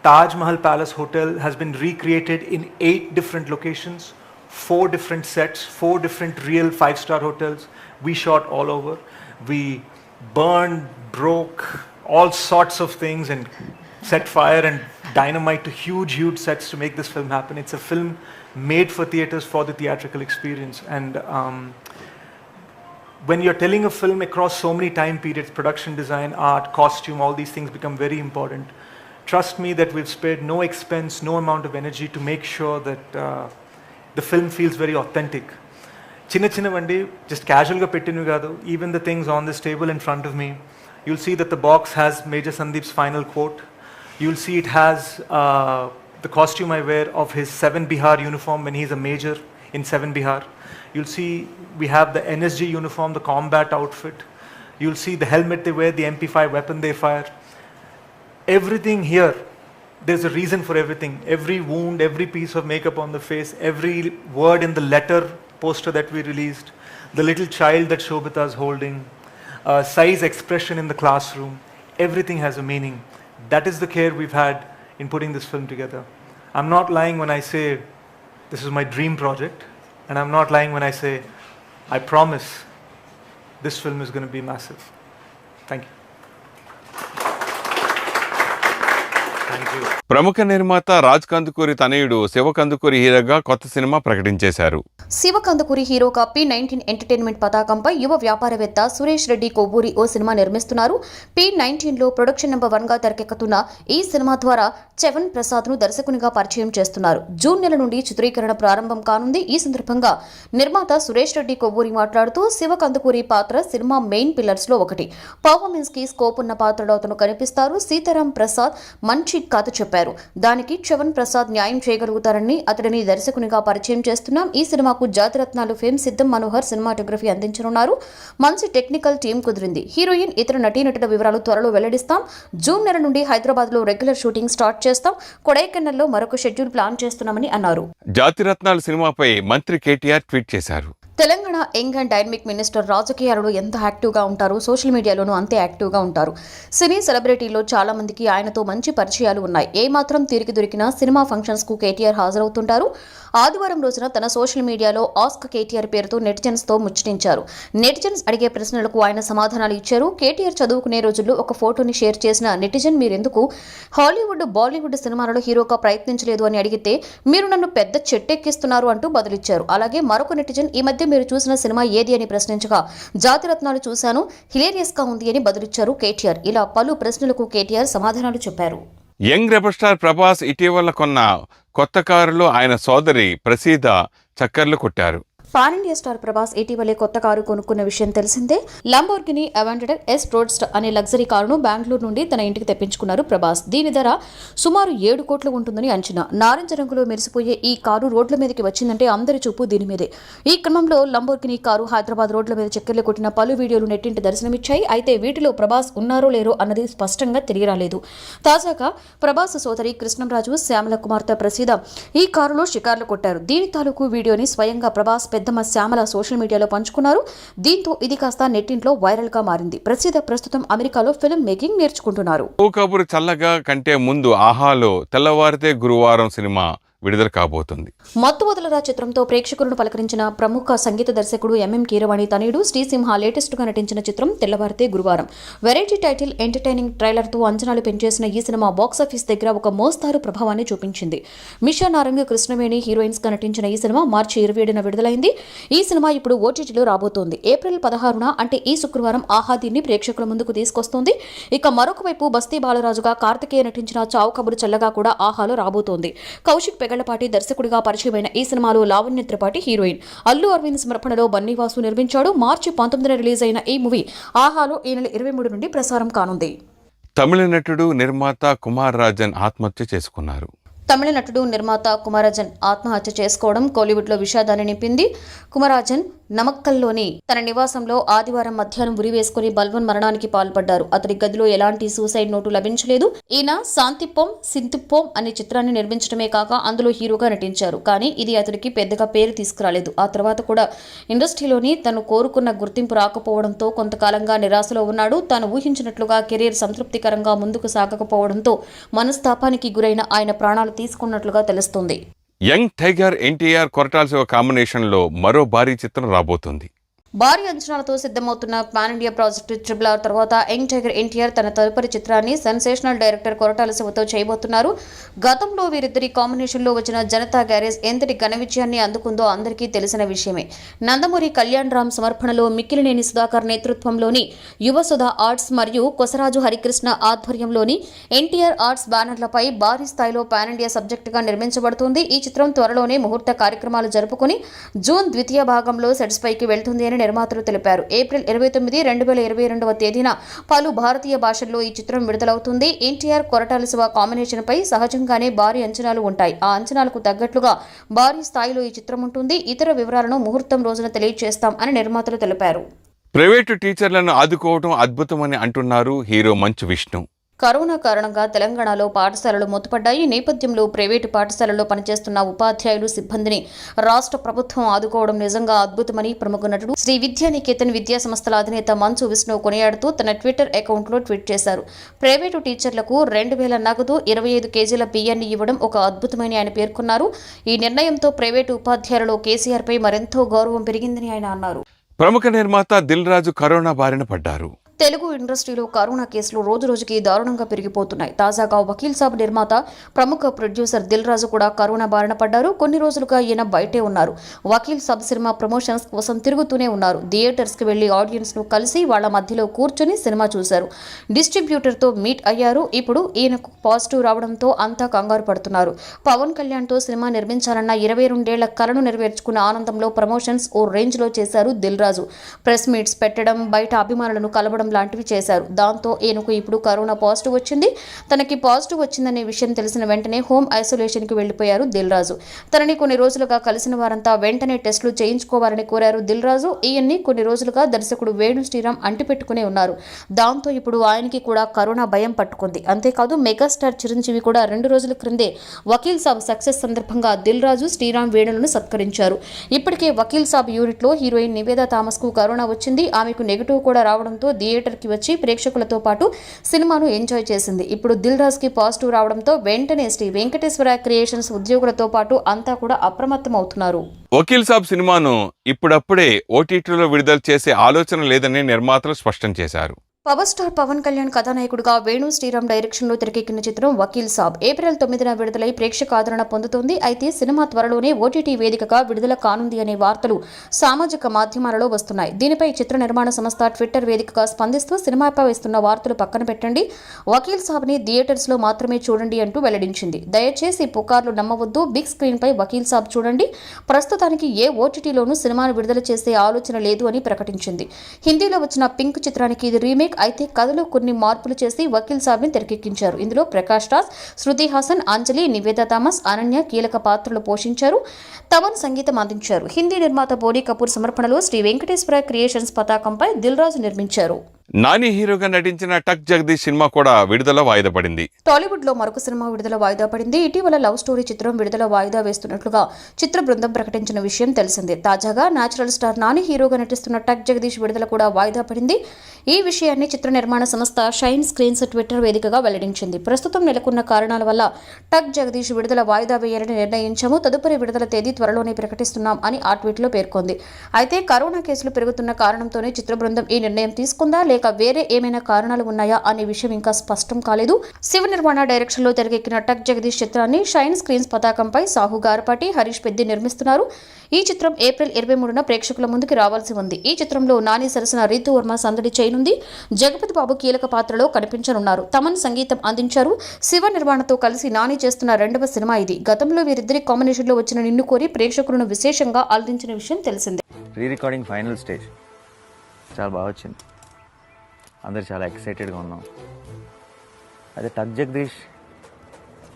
Taj Mahal Palace Hotel has been recreated in 8 different locations, 4 different sets, 4 different real 5-star hotels. We shot all over. We burned, broke all sorts of things and set fire and dynamite to huge sets to make this film happen. It's a film made for theaters, for the theatrical experience. And when you're telling a film across so many time periods, production design, art, costume, all these things become very important. Trust me that we've spared no expense, no amount of energy to make sure that the film feels very authentic. Chinnavandi, just casual ga pettinu gaadu, even the things on this table in front of me, you'll see that the box has Major Sandeep's final quote. You'll see it has the costume I wear of his 7 Bihar uniform when he's a major in 7 Bihar. You'll see we have the NSG uniform, the combat outfit. You'll see the helmet they wear, the MP5 weapon they fire. Everything here, there's a reason for everything. Every wound, every piece of makeup on the face, every word in the letter poster that we released, the little child that Shobita is holding, Sai's expression in the classroom, everything has a meaning. That is the care we've had in putting this film together. I'm not lying when I say this is my dream project, and I'm not lying when I say I promise this film is going to be massive. Thank you. ప్రముఖ నిర్మాత రాజ్ కందుకూరి తనయుడు శివ కందుకూరి హీరోగా కొత్త సినిమా ప్రకటించేశారు. శివ కందుకూరి హీరోగా P19 ఎంటర్టైన్మెంట్ పతాకంపై యువ వ్యాపారవేత్త సురేష్ రెడ్డి కొవ్వూరి ఓ సినిమా నిర్మిస్తున్నారు. P19లో ప్రొడక్షన్ నెంబర్ 1గా తెరకెక్కుతున్న ఈ సినిమా ద్వారా చవన్ ప్రసాద్ను దర్శకునిగా పరిచయం చేస్తున్నారు. జూన్ నెల నుండి చిత్రీకరణ ప్రారంభం కానుంది. ఈ సందర్భంగా నిర్మాత సురేష్ రెడ్డి కొవ్వూరి మాట్లాడుతూ శివ కందుకూరి పాత్ర సినిమా మెయిన్ పిల్లర్స్లో ఒకటి. పర్ఫార్మెన్స్ కి స్కోప్ ఉన్న పాత్రలో అతను కనిపిస్తారు. సీతారాం ప్రసాద్ మంచి కథ చెప్పారు. దానికి చవన్ ప్రసాద్ న్యాయం చేయగలుగుతారని అతడిని దర్శకునిగా పరిచయం చేస్తున్నాం. ఈ సినిమాకు జాతిరత్నాలు ఫేమ్ సిద్ధం మనోహర్ సినిమాటోగ్రఫీ అందించనున్నారు. మంచి టెక్నికల్ టీం కుదిరింది. హీరోయిన్ ఇతర నటీనటుల వివరాలు త్వరలో వెల్లడిస్తాం. జూన్ నెల నుండి హైదరాబాద్లో రెగ్యులర్ షూటింగ్ స్టార్ట్ చేస్తాం. కొడైకెనాల్లో మరొక షెడ్యూల్ ప్లాన్ చేస్తున్నామని అన్నారు. జాతిరత్నాలు సినిమాపై మంత్రి కేటీఆర్ ట్వీట్ చేశారు. Telangana young and dynamic minister రాజకీయాలలో ఎంత యాక్టివ్గా ఉంటారు, సోషల్ మీడియాలోనూ అంతే యాక్టివ్గా ఉంటారు. సినీ సెలబ్రిటీల్లో చాలా మందికి ఆయనతో మంచి పరిచయాలు ఉన్నాయి. ఏమాత్రం తీరిక దొరికినా సినిమా ఫంక్షన్స్కు కేటీఆర్ హాజరవుతుంటారు. ఆదివారం రోజున తన సోషల్ మీడియాలో ఆస్క్ కేటీఆర్ పేరుతో నెటిజన్స్తో ముచ్చటించారు. నెటిజన్స్ అడిగే ప్రశ్నలకు ఆయన సమాధానాలు ఇచ్చారు. కేటీఆర్ చదువుకునే రోజుల్లో ఒక ఫోటోని షేర్ చేసిన నెటిజన్ మీరెందుకు హాలీవుడ్ బాలీవుడ్ సినిమాలలో హీరోగా ప్రయత్నించలేదు అని అడిగితే మీరు నన్ను పెద్ద చెట్టెక్కిస్తున్నారు అంటూ బదులిచ్చారు. అలాగే మరొక నెటిజన్ ఈ మధ్య మీరు చూసిన సినిమా ఏది అని ప్రశ్నించగా జాతిరత్నాలు చూశాను, హిలేరియస్ గా ఉంది అని బదులిచ్చారు కేటీఆర్. ఇలా పలు ప్రశ్నలకు కేటీఆర్ సమాధానాలు చెప్పారు. యంగ్ రెబల్ స్టార్ ప్రభాస్ ఇటీవల కొన్న కొత్త కారులో ఆయన సోదరి ప్రసీద చక్కర్లు కొట్టారు. పాన్ ఇండియా స్టార్ ప్రభాస్ ఇటీవలే కొత్త కారు కొనుక్కున్న విషయం తెలిసిందే. లంబోర్గిని అవెంటడర్ ఎస్ రోడ్స్టర్ అనే లగ్జరీ కారును బెంగళూరు నుండి తన ఇంటికి తెప్పించుకున్నారు ప్రభాస్. దీని ధర సుమారు 7 కోట్లు ఉంటుందని అంచనా. నారింజ రంగులో మెరిసిపోయే ఈ కారు రోడ్ల మీదకి వచ్చిందంటే అందరి చూపు దీని మీదే. ఈ క్రమంలో లంబోర్గిని కారు హైదరాబాద్ రోడ్ల మీద చక్కెర్లు కొట్టిన పలు వీడియోలు నెట్టింటి దర్శనమిచ్చాయి. అయితే వీటిలో ప్రభాస్ ఉన్నారో లేరో అన్నది స్పష్టంగా తెలియరాలేదు. తాజాగా ప్రభాస్ సోదరి కృష్ణంరాజు శ్యామల కుమార్తె ప్రసీద ఈ కారులో షికార్లు కొట్టారు. దీని తాలూకు వీడియోని స్వయంగా ప్రభాస్ పెద్దమ్మ శ్యామల సోషల్ మీడియాలో పంచుకున్నారు. దీంతో ఇది కాస్త నెట్టింట్లో వైరల్ గా మారింది. ప్రసీద ప్రస్తుతం అమెరికాలో ఫిల్మ్ మేకింగ్ నేర్చుకుంటున్నారు. ఓ కబురు చల్లగా కంటే ముందు ఆహాలో తెల్లవారితే గురువారం సినిమా విడుదల కాబోతుంది. మత్తు వదలరా చిత్రంతో ప్రేక్షకులను పలకరించిన ప్రముఖ సంగీత దర్శకుడు ఎంఎం కీరవాణి తనయుడు శ్రీసింహ లేటెస్ట్ గా నటించిన చిత్రం తెల్లవారితే గురువారం. వెరైటీ టైటిల్, ఎంటర్టైనింగ్ ట్రైలర్ తో అంచనాలు పెంచేసిన ఈ సినిమా బాక్సాఫీస్ దగ్గర ఒక మోస్తారు ప్రభావాన్ని చూపించింది. మిషా నారంగ్, కృష్ణవేణి హీరోయిన్స్ గా నటించిన ఈ సినిమా మార్చి 27న విడుదలైంది. ఈ సినిమా ఇప్పుడు ఓటీటీలో రాబోతోంది. ఏప్రిల్ 16న అంటే ఈ శుక్రవారం ఆహా దీన్ని ప్రేక్షకుల ముందుకు తీసుకొస్తోంది. ఇక మరొక వైపు బస్తీ బాలరాజుగా కార్తికేయ నటించిన చావు కబురు చల్లగా కూడా ఆహాలో రాబోతోంది. కౌశిక్ పెగళ్లపాటి దర్శకుడిగా పరిచయమైన ఈ సినిమాలో లావణ్య త్రిపాఠి హీరోయిన్. అల్లు అరవింద్ సమర్పణలో బన్నీవాసు నిర్మించాడు. మార్చి 19న రిలీజ్ అయిన ఈ మూవీ ఆహాలో ఈ నెల 23 నుండి ప్రసారం కానుంది. తమిళ నటుడు నిర్మాత కుమార్ రాజన్ ఆత్మహత్య చేసుకున్నారు. తమిళ నటుడు నిర్మాత కుమారజన్ ఆత్మహత్య చేసుకోవడం కోలీవుడ్లో విషాదాన్ని నింపింది. కుమారజన్ నమక్కల్లోని తన నివాసంలో ఆదివారం మధ్యాహ్నం ఉరివేసుకుని బల్వన్ మరణానికి పాల్పడ్డారు. అతడి గదిలో ఎలాంటి సూసైడ్ నోటు లభించలేదు. ఈయన శాంతిప్పం సింతిప్పం అనే చిత్రాన్ని నిర్మించడమే కాక అందులో హీరోగా నటించారు. కానీ ఇది అతడికి పెద్దగా పేరు తీసుకురాలేదు. ఆ తర్వాత కూడా ఇండస్ట్రీలోని తను కోరుకున్న గుర్తింపు రాకపోవడంతో కొంతకాలంగా నిరాశలో ఉన్నాడు. తాను ఊహించినట్లుగా కెరీర్ సంతృప్తికరంగా ముందుకు సాగకపోవడంతో మనస్తాపానికి గురైన ఆయన ప్రాణాలు తీసుకున్నట్లుగా తెలుస్తోంది. యంగ్ టైగర్ ఎన్టీఆర్ కొరటాల శివ కాంబినేషన్లో మరో భారీ చిత్రం రాబోతుంది. భారీ అంచనాలతో సిద్ధమవుతున్న పాన్ ఇండియా ప్రాజెక్టు RRR తర్వాత యంగ్ టైగర్ ఎన్టీఆర్ తన తదుపరి చిత్రాన్ని సెన్సేషనల్ డైరెక్టర్ కొరటాల శివతో చేయబోతున్నారు. గతంలో వీరిద్దరి కాంబినేషన్లో వచ్చిన జనతా గ్యారేజ్ ఎంతటి ఘన విజయాన్ని అందుకుందో అందరికీ తెలిసిన విషయమే. నందమూరి కళ్యాణ్ రామ్ సమర్పణలో మిక్కిలినేని సుధాకర్ నేతృత్వంలోని యువసుధ ఆర్ట్స్ మరియు కొసరాజు హరికృష్ణ ఆధ్వర్యంలోని ఎన్టీఆర్ ఆర్ట్స్ బ్యానర్లపై భారీ స్థాయిలో పాన్ ఇండియా సబ్జెక్టుగా నిర్మించబడుతుంది. ఈ చిత్రం త్వరలోనే ముహూర్త కార్యక్రమాలు జరుపుకుని జూన్ ద్వితీయ భాగంలో సెట్స్ పైకి వెళ్తుంది అని నిర్మాతలు తెలిపారు. ఏప్రిల్ 29, 2022వ తేదీన పలు భారతీయ భాషల్లో ఈ చిత్రం విడుదలవుతుంది. ఎన్టీఆర్ కొరటాల శివ కాంబినేషన్ పై సహజంగానే భారీ అంచనాలు ఉంటాయి. ఆ అంచనాలకు తగ్గట్లుగా భారీ స్థాయిలో ఈ చిత్రం ఉంటుంది. ఇతర వివరాలను ముహూర్తం రోజున తెలియజేస్తాం అని నిర్మాతలు తెలిపారు. ప్రైవేటు టీచర్లను ఆదుకోవడం అద్భుతమని అంటున్నారు హీరో మంచు విష్ణు. కరోనా కారణంగా తెలంగాణలో పాఠశాలలు మూతపడ్డాయి. నేపథ్యంలో ప్రైవేటు పాఠశాలల్లో పనిచేస్తున్న ఉపాధ్యాయులు, సిబ్బందిని రాష్ట్ర ప్రభుత్వం ఆదుకోవడం నిజంగా అద్భుతమని ప్రముఖ నటుడు శ్రీ విద్యానికేతన్ విద్యా సంస్థల అధినేత మంచు విష్ణు కొనియాడుతూ తన ట్విట్టర్ అకౌంట్లో ట్వీట్ చేశారు. ప్రైవేటు టీచర్లకు 2000 నగదు, 25 కేజీల బియ్యాన్ని ఇవ్వడం ఒక అద్భుతమని ఆయన పేర్కొన్నారు. ఈ నిర్ణయంతో ప్రైవేటు ఉపాధ్యాయులలో కేసీఆర్పై మరెంతో గౌరవం పెరిగిందని ఆయన అన్నారు. ప్రముఖ నిర్మాత దిల్ రాజు కరోనా బారిన పడ్డారు. తెలుగు ఇండస్ట్రీలో కరోనా కేసులు రోజురోజుకి దారుణంగా పెరిగిపోతున్నాయి. తాజాగా వకీల్ సాబ్ నిర్మాత, ప్రముఖ ప్రొడ్యూసర్ దిల్ రాజు కూడా కరోనా బారిన పడ్డారు. కొన్ని రోజులుగా ఈయన బయటే ఉన్నారు. వకీల్ సాబ్ సినిమా ప్రమోషన్స్ కోసం తిరుగుతూనే ఉన్నారు. థియేటర్స్కి వెళ్లి ఆడియన్స్ ను కలిసి వాళ్ల మధ్యలో కూర్చొని సినిమా చూశారు. డిస్ట్రిబ్యూటర్తో మీట్ అయ్యారు. ఇప్పుడు ఈయనకు పాజిటివ్ రావడంతో అంతా కంగారు పడుతున్నారు. పవన్ కళ్యాణ్తో సినిమా నిర్మించాలన్న 22 ఏళ్ల కలను నెరవేర్చుకున్న ఆనందంలో ప్రమోషన్స్ ఓ రేంజ్లో చేశారు దిల్ రాజు. ప్రెస్ మీట్స్ పెట్టడం, బయట అభిమానులను కలవడం లాంటివి చేశారు. దాంతో ఈయనకు ఇప్పుడు కరోనా పాజిటివ్ వచ్చింది. తనకి పాజిటివ్ వచ్చిందనే విషయం తెలిసిన వెంటనే హోమ్ ఐసోలేషన్ కి వెళ్లిపోయారు దిల్ రాజు. తనని కొన్ని రోజులుగా కలిసిన వారంతా వెంటనే టెస్టులు చేయించుకోవాలని కోరారు దిల్ రాజు. ఈయన్ని కొన్ని రోజులుగా దర్శకుడు వేణు శ్రీరామ్ అంటిపెట్టుకునే ఉన్నారు. దాంతో ఇప్పుడు ఆయనకి కూడా కరోనా భయం పట్టుకుంది. అంతేకాదు మెగాస్టార్ చిరంజీవి కూడా 2 రోజుల క్రిందే వకీల్ సాబ్ సక్సెస్ సందర్భంగా దిల్ రాజు, శ్రీరామ్ వేణులను సత్కరించారు. ఇప్పటికే వకీల్ సాబ్ యూనిట్ లో హీరోయిన్ నివేదా థామస్ కు కరోనా వచ్చింది. ఆమెకు నెగిటివ్ కూడా రావడంతో థియేటర్కి వచ్చి ప్రేక్షకులతో పాటు సినిమాను ఎంజాయ్ చేసింది. ఇప్పుడు దిల్ రాజుకి పాజిటివ్ రావడంతో వెంటనే శ్రీ వెంకటేశ్వర క్రియేషన్స్ ఉద్యోగులతో పాటు అంతా కూడా అప్రమత్తం అవుతున్నారు. వకీల్ సాబ్ సినిమాను ఇప్పుడప్పుడే ఓటీటీలో విడుదల చేసే ఆలోచన లేదని నిర్మాతలు స్పష్టం చేశారు. పవర్ స్టార్ పవన్ కళ్యాణ్ కథానాయకుడిగా వేణు శ్రీరామ్ డైరెక్షన్లో తెరకెక్కిన చిత్రం వకీల్ సాబ్ ఏప్రిల్ 9న విడుదలై ప్రేక్షక ఆదరణ పొందుతోంది. అయితే సినిమా త్వరలోనే ఓటీటీ వేదికగా విడుదల కానుంది అనే వార్తలు సామాజిక మాధ్యమాలలో వస్తున్నాయి. దీనిపై చిత్ర నిర్మాణ సంస్థ ట్విట్టర్ వేదికగా స్పందిస్తూ సినిమాపై వస్తున్న వార్తలు పక్కన పెట్టండి, వకీల్ సాబ్ని థియేటర్స్లో మాత్రమే చూడండి అంటూ వెల్లడించింది. దయచేసి పుకార్లు నమ్మవద్దు, బిగ్ స్క్రీన్పై వకీల్ సాబ్ చూడండి. ప్రస్తుతానికి ఏ ఓటీటీలోనూ సినిమాను విడుదల చేసే ఆలోచన లేదు అని ప్రకటించింది. హిందీలో వచ్చిన పింక్ చిత్రానికి ఇది రీమేక్. అయితే కథలో కొన్ని మార్పులు చేసి వకీల్ సాబ్ ని తెరకెక్కించారు. ఇందులో ప్రకాష్ రాజ్, శృతి హాసన్, అంజలి, నివేదా థామస్, అనన్య కీలక పాత్రలు పోషించారు. తమన్ సంగీతం అందించారు. హిందీ నిర్మాత బోనీ కపూర్ సమర్పణలో శ్రీ వెంకటేశ్వర క్రియేషన్స్ పతాకంపై దిల్ రాజు నిర్మించారు. నాని హీరోగా నటించిన టక్ జగదీష్ సినిమా కూడా విడుదల వాయిదా పడింది. టాలీవుడ్ లో మరొక సినిమా విడుదల వాయిదా పడింది. ఇటీవల లవ్ స్టోరీ చిత్రం విడుదల వాయిదా వేస్తున్నట్లుగా చిత్ర బృందం ప్రకటించిన విషయం తెలిసిందే. తాజాగా నేచురల్ స్టార్ నాని హీరోగా నటిస్తున్న టక్ జగదీష్ విడుదల కూడా వాయిదా పడింది. ఈ విషయాన్ని చిత్ర నిర్మాణ సంస్థ షైన్ స్క్రీన్స్ ట్విట్టర్ వేదికగా వెల్లడించింది. ప్రస్తుతం నెలకొన్న కారణాల వల్ల టక్ జగదీష్ విడుదల వాయిదా వేయాలని నిర్ణయించాము. తదుపరి విడుదల తేదీ త్వరలోనే ప్రకటిస్తున్నాం అని ఆ ట్వీట్ లో పేర్కొంది. అయితే కరోనా కేసులు పెరుగుతున్న కారణంతోనే చిత్ర బృందం ఈ నిర్ణయం తీసుకుందా లేక వేరే ఏమైనా కారణాలు ఉన్నాయా అనే విషయం ఇంకా స్పష్టం కాలేదు. శివ నిర్మాణ డైరెక్షన్ లో తెరకెక్కిన టక్ జగదీష్ చిత్రాన్ని షైన్ స్క్రీన్స్ పతాకంపై సాహు గారపాటి, హరీష్ పెద్ది నిర్మిస్తున్నారు. ఈ చిత్రం ఏప్రిల్ 23న ప్రేక్షకుల ముందుకు రావాల్సి ఉంది. ఈ చిత్రంలో నాని సరసన రీతు వర్మ సందడి చేయనుంది. జగపతి బాబు కీలక పాత్రలో కనిపించనున్నారు. తమన్ సంగీతం అందించారు. శివ నిర్మాణతో కలిసి నాని చేస్తున్న 2వ సినిమా ఇది. గతంలో వీరిద్దరి కాంబినేషన్ లో వచ్చిన నిన్ను కోరి ప్రేక్షకులను విశేషంగా అలరించిన విషయం తెలిసిందే. రీ రికార్డింగ్ ఫైనల్ స్టేజ్ చాలా బాగా వచ్చింది. అందరు చాలా ఎక్సైటెడ్గా ఉన్నాం. అదే టక్ జగదీష్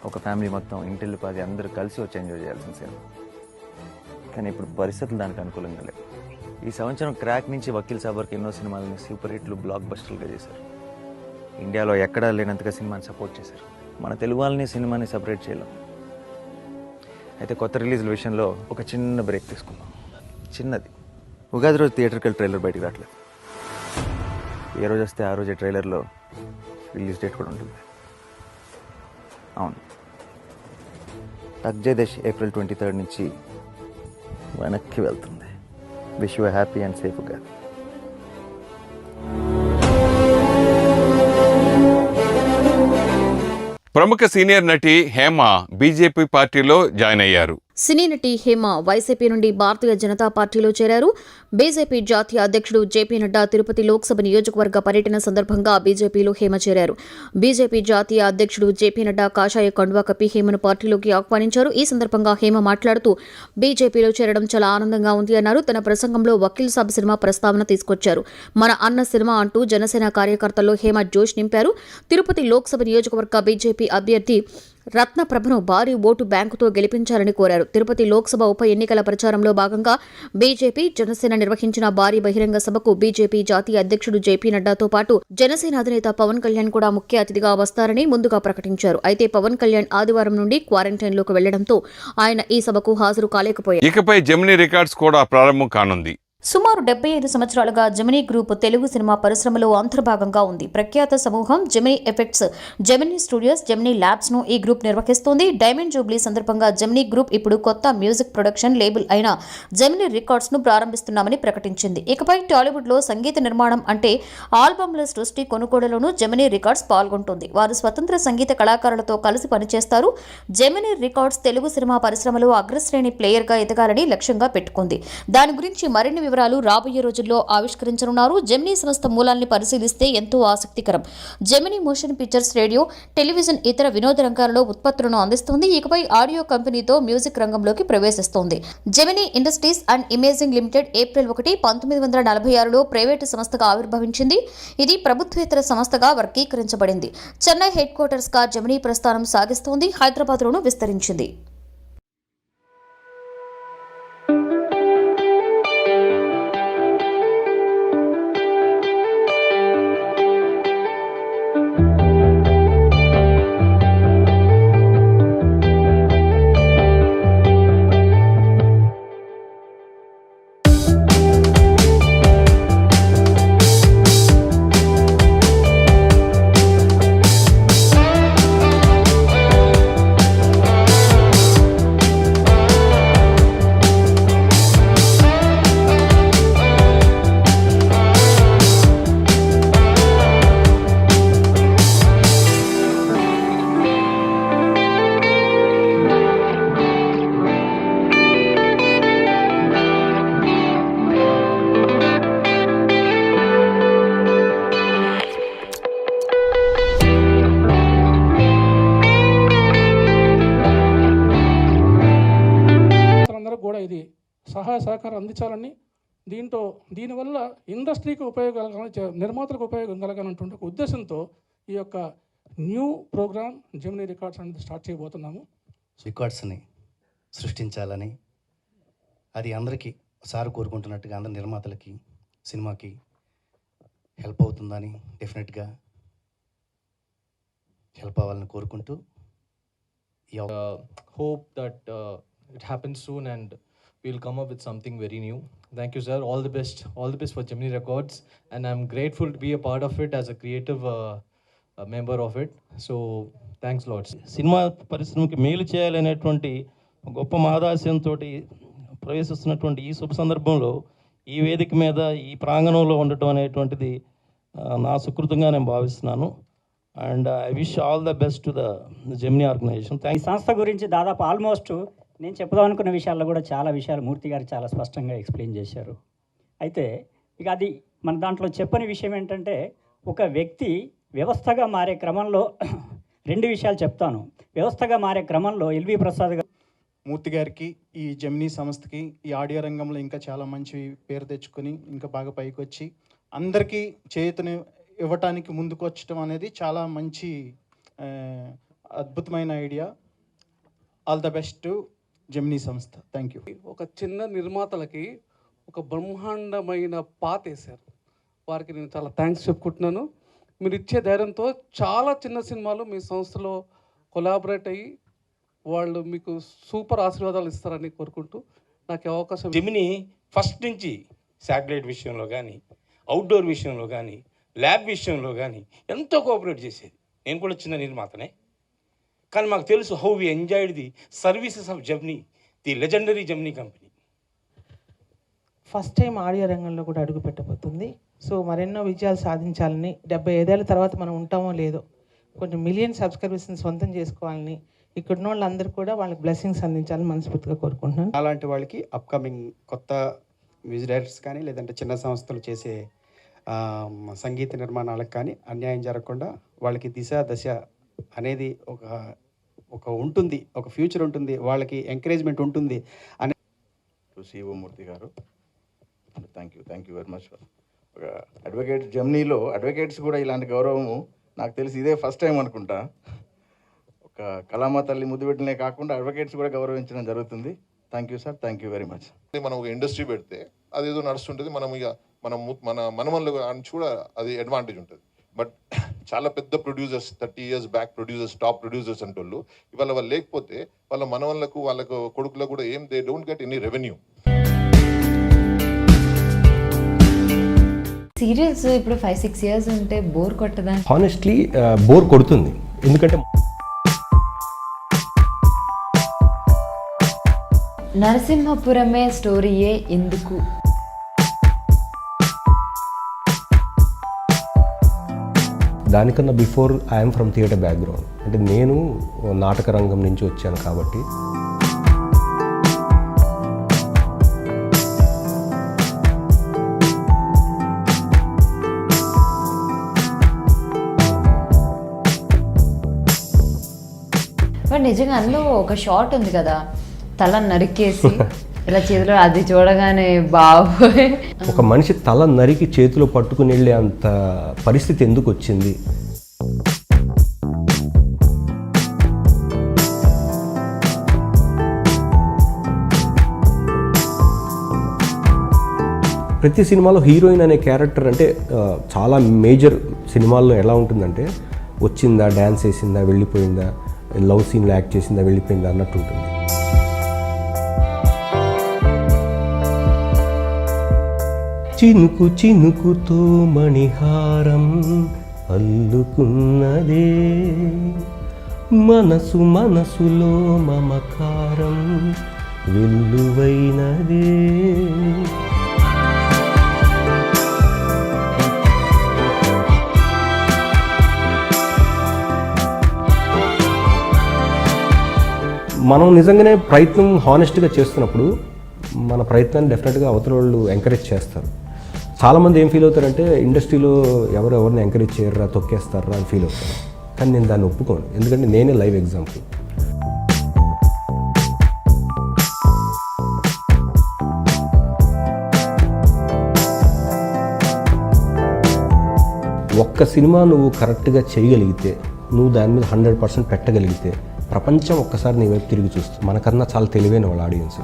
ఒక ఫ్యామిలీ మొత్తం ఇంటిల్లి పాది అందరూ కలిసి వచ్చి ఎంజాయ్ చేయాల్సిన సినిమా. కానీ ఇప్పుడు పరిస్థితులు దానికి అనుకూలంగా లేవు. ఈ సంవత్సరం క్రాక్ నుంచి వకీల్ సాబ్ వరకు ఎన్నో సినిమాలని సూపర్ హిట్లు, బ్లాక్ బస్టర్లుగా చేశారు. ఇండియాలో ఎక్కడా లేనంతగా సినిమాని సపోర్ట్ చేశారు. మన తెలుగు వాళ్ళని సినిమాని సపరేట్ చేయలేం. అయితే కొత్త రిలీజ్ల విషయంలో ఒక చిన్న బ్రేక్ తీసుకున్నాం. చిన్నది. ఉగాది రోజు థియేటర్కి వెళ్ళి ట్రైలర్ బయటకు రావట్లేదు. ఏ రోజు వస్తే ఆ రోజే ట్రైలర్లో రిలీజ్ డేట్ కూడా ఉంటుంది. అవును, టక్ జగదీష్ ఏప్రిల్ 23 నుంచి వెనక్కి వెళ్తుంది. Wish you happy and safe Ugadi. ప్రముఖ సీనియర్ నటి హేమ బీజేపీ పార్టీలో జాయిన్ అయ్యారు. సినీ నటి హేమ వైసీపీ నుండి భారతీయ జనతా పార్టీలో చేరారు. బీజేపీ జాతీయ అధ్యక్షుడు జేపీ నడ్డా తిరుపతి లోక్సభ నియోజకవర్గ పర్యటన సందర్భంగా బీజేపీలో హేమ చేరారు. బీజేపీ జాతీయ అధ్యక్షుడు జేపీ నడ్డా కాషాయ కండువా కప్పి హేమను పార్టీలోకి ఆహ్వానించారు. ఈ సందర్భంగా హేమ మాట్లాడుతూ బీజేపీలో చేరడం చాలా ఆనందంగా ఉంది అన్నారు. తన ప్రసంగంలో వకీల్ సాబ్ సినిమా ప్రస్తావన తీసుకొచ్చారు. మన అన్న సినిమా అంటూ జనసేన కార్యకర్తల్లో హేమ జోష్ నింపారు. తిరుపతి లోక్సభ నియోజకవర్గ బీజేపీ అభ్యర్థి రత్నప్రభను భారీ ఓటు బ్యాంకుతో గెలిపించాలని కోరారు. తిరుపతి లోక్సభ ఉప ఎన్నికల ప్రచారంలో భాగంగా బీజేపీ, జనసేన నిర్వహించిన భారీ బహిరంగ సభకు బీజేపీ జాతీయ అధ్యక్షుడు జేపీ నడ్డాతో పాటు జనసేన అధినేత పవన్ కళ్యాణ్ కూడా ముఖ్య అతిథిగా వస్తారని ముందుగా ప్రకటించారు. అయితే పవన్ కళ్యాణ్ ఆదివారం నుండి క్వారంటైన్లోకి వెళ్లడంతో ఆయన ఈ సభకు హాజరు కాలేకపోయారు. ఇకపై జెమినీ రికార్డ్స్ కూడా ప్రారంభం కానుంది. సుమారు 75 సంవత్సరాలుగా జెమినీ గ్రూప్ తెలుగు సినిమా పరిశ్రమలో అంతర్భాగంగా ఉంది. ప్రఖ్యాత సమూహం Gemini effects, Gemini studios, Gemini labs ను ఈ గ్రూప్ నిర్వహిస్తోంది. డైమండ్ జూబ్లీ సందర్భంగా జెమినీ గ్రూప్ ఇప్పుడు కొత్త మ్యూజిక్ ప్రొడక్షన్ లేబుల్ అయిన జెమినీ రికార్డ్స్ ను ప్రారంభిస్తున్నామని ప్రకటించింది. ఇకపై టాలీవుడ్ లో సంగీత నిర్మాణం అంటే ఆల్బమ్ల సృష్టి, కొనుగోలులోనూ జెమినీ రికార్డ్స్ పాల్గొంటుంది. వారు స్వతంత్ర సంగీత కళాకారులతో కలిసి పనిచేస్తారు. జెమినీ రికార్డ్స్ తెలుగు సినిమా పరిశ్రమలో అగ్రశ్రేణి ప్లేయర్ గా ఎదగాలని లక్ష్యంగా పెట్టుకుంది. దాని గురించి మరిన్ని వివరాలు రాబోయే రోజుల్లో ఆవిష్కరించనున్నారు. జెమినీ సంస్థ మూలాల్ని పరిశీలిస్తే ఎంతో ఆసక్తికరం. Gemini motion pictures, radio, television, ఇతర వినోద రంగాలలో ఉత్పత్తులను అందిస్తుంది. ఇకపై ఆడియో కంపెనీతో మ్యూజిక్ రంగంలోకి ప్రవేశిస్తోంది. Gemini Industries and Imaging Limited April 1, 1946లో ప్రైవేటు సంస్థగా ఆవిర్భవించింది. ఇది ప్రభుత్వేతర సంస్థగా వర్గీకరించబడింది. చెన్నై హెడ్ క్వార్టర్స్ గా జెమినీ ప్రస్థానం సాగిస్తోంది. హైదరాబాద్లోనూ విస్తరించింది. అందరూ కూడా ఇది సహాయ సహకారం అందించాలని, దీనివల్ల ఇండస్ట్రీకి ఉపయోగం కలగాలని, నిర్మాతలకు ఉపయోగం కలగాలన్నటువంటి ఒక ఉద్దేశంతో ఈ యొక్క న్యూ ప్రోగ్రామ్ జెమినీ రికార్డ్స్ అనేది స్టార్ట్ చేయబోతున్నాము. రికార్డ్స్ని సృష్టించాలని, అది అందరికీ సార్ కోరుకుంటున్నట్టుగా అందరి నిర్మాతలకి, సినిమాకి హెల్ప్ అవుతుందని, డెఫినెట్గా హెల్ప్ అవ్వాలని కోరుకుంటూ hope that it happens soon and we'll come up with something very new. Thank you, sir. All the best for Gemini Records, and I'm grateful to be a part of it as a creative member of it. So thanks lots. Cinema పరిశ్రమకి మేలు చేయాలనేటువంటి గొప్ప మహదాశయంతో ప్రవేశిస్తున్నటువంటి ఈ శుభ సందర్భంలో ఈ వేదిక మీద, ఈ ప్రాంగణంలో ఉండటం అనేటువంటిది నా సుకృతంగా నేను భావిస్తున్నాను. And I wish all the best to the Gemini organization. ఈ సంస్థ గురించి దాదాపు ఆల్మోస్ట్ నేను చెప్దాం అనుకున్న విషయాల్లో కూడా చాలా విషయాలు మూర్తి గారు చాలా స్పష్టంగా ఎక్స్ప్లెయిన్ చేశారు. అయితే ఇక అది మన దాంట్లో చెప్పని విషయం ఏంటంటే, ఒక వ్యక్తి వ్యవస్థగా మారే క్రమంలో 2 విషయాలు చెప్తాను. వ్యవస్థగా మారే క్రమంలో ఎల్వి ప్రసాద్ గారు, మూర్తి గారికి, ఈ జెమినీ సంస్థకి, ఈ ఆడియో రంగంలో ఇంకా చాలా మంచి పేరు తెచ్చుకొని ఇంకా బాగా పైకి వచ్చి అందరికీ చేతుని ఇవ్వటానికి ముందుకు వచ్చటం అనేది చాలా మంచి అద్భుతమైన idea. All the best to Gemini సంస్థ. Thank you. ఒక చిన్న నిర్మాతలకి ఒక బ్రహ్మాండమైన పాత వేశారు. వారికి నేను చాలా థ్యాంక్స్ చెప్పుకుంటున్నాను. మీరు ఇచ్చే ధైర్యంతో చాలా చిన్న సినిమాలు మీ సంస్థలో కొలాబరేట్ అయ్యి వాళ్ళు మీకు సూపర్ ఆశీర్వాదాలు ఇస్తారని కోరుకుంటూ నాకు అవకాశం. జెమినీ ఫస్ట్ నుంచి శాటిలైట్ విషయంలో కానీ, అవుట్డోర్ విషయంలో కానీ, ల్యాబ్ విషయంలో కానీ ఎంతో కోఆపరేట్ చేసేది. నేను కూడా చిన్న నిర్మాతనే, కానీ మాకు తెలుసు how we enjoyed the services of Gemini, the legendary Gemini company. First time audio రంగంలో కూడా అడుగు పెట్టబోతుంది. సో మరెన్నో విజయాలు సాధించాలని, 75 ఏళ్ళ తర్వాత మనం ఉంటామో లేదో కొన్ని మిలియన్ సబ్స్క్రైబర్స్ని సొంతం చేసుకోవాలని, ఇక్కడున్న వాళ్ళందరూ కూడా వాళ్ళకి బ్లెస్సింగ్స్ అందించాలని మనస్ఫూర్తిగా కోరుకుంటున్నాను. అలాంటి వాళ్ళకి అప్కమింగ్ కొత్త మ్యూజిక్ డైరెక్టర్స్ కానీ, లేదంటే చిన్న సంస్థలు చేసే సంగీత నిర్మాణాలకు కానీ అన్యాయం జరగకుండా వాళ్ళకి దిశ దశ అనేది ఒక ఉంటుంది, ఒక ఫ్యూచర్ ఉంటుంది, వాళ్ళకి ఎంకరేజ్మెంట్ ఉంటుంది అని. సిఓ మూర్తి గారు, థ్యాంక్ యూ వెరీ మచ్. ఒక అడ్వకేట్ జెమినీలో అడ్వకేట్స్ కూడా ఇలాంటి గౌరవము నాకు తెలిసి ఇదే ఫస్ట్ టైం అనుకుంటా. ఒక కళామ తల్లి ముద్దు పెట్టినే కాకుండా అడ్వకేట్స్ కూడా గౌరవించడం జరుగుతుంది. Thank you sir, thank you very much. మనం ఒక ఇండస్ట్రీ పెడితే అదేదో నడుస్తుంటుంది, మనం ఇక మన మనమల్ని కూడా అది అడ్వాంటేజ్ ఉంటుంది. బట్ చాలా పెద్ద producers 30 years back producers, top producers అంటోళ్ళు ఇవాళ వాళ్ళు లేకపోతే వాళ్ళ మనవళ్ళకు, వాళ్ళకు కొడుకులకు కూడా they don't get any revenue. Serials ఇప్పుడు 5-6 ఇయర్స్ ఉంటే బోర్ కొట్టదా? హానెస్ట్లీ బోర్ కొడుతుంది. ఎందుకంటే నరసింహపురమే స్టోరీయే ఎందుకు? దానికన్నా before I'm from theatre background, అంటే నేను నాటక రంగం నుంచి వచ్చాను కాబట్టి నిజంగా అందులో ఒక షాట్ ఉంది కదా, తల నరికేసి ఇలా చేతిలో, అది చూడగానే బాబోయ్. ఒక మనిషి తల నరికి చేతిలో పట్టుకుని వెళ్ళే అంత పరిస్థితి ఎందుకు వచ్చింది? ప్రతి సినిమాలో హీరోయిన్ అనే క్యారెక్టర్ అంటే చాలా మేజర్ సినిమాల్లో ఎలా ఉంటుందంటే వచ్చిందా, డ్యాన్స్ వేసిందా, వెళ్ళిపోయిందా, లవ్ సీన్లో యాక్ట్ చేసిందా, వెళ్ళిపోయిందా అన్నట్టు ఉంటుంది. చినుకు చినుకుతో మణిహారం అల్లుకున్నదే, మనసు మనసులో మమకారం వెల్లువైనదే. మనం నిజంగానే ప్రయత్నం హానెస్ట్గా చేస్తున్నప్పుడు మన ప్రయత్నాన్ని డెఫినెట్గా అవతల వాళ్ళు ఎంకరేజ్ చేస్తారు. చాలామంది ఏం ఫీల్ అవుతారంటే ఇండస్ట్రీలో ఎవరిని ఎంకరేజ్ చేయర్రా, తొక్కేస్తారా అని ఫీల్ అవుతారు. కానీ నేను దాన్ని ఒప్పుకోను, ఎందుకంటే నేనే లైవ్ ఎగ్జాంపుల్. ఒక్క సినిమా నువ్వు కరెక్ట్గా చేయగలిగితే, నువ్వు దాని మీద 100% పెట్టగలిగితే ప్రపంచం ఒక్కసారి నీ వైపు తిరిగి చూస్తుంది. మనకన్నా చాలా తెలివైన వాళ్ళ ఆడియన్స్.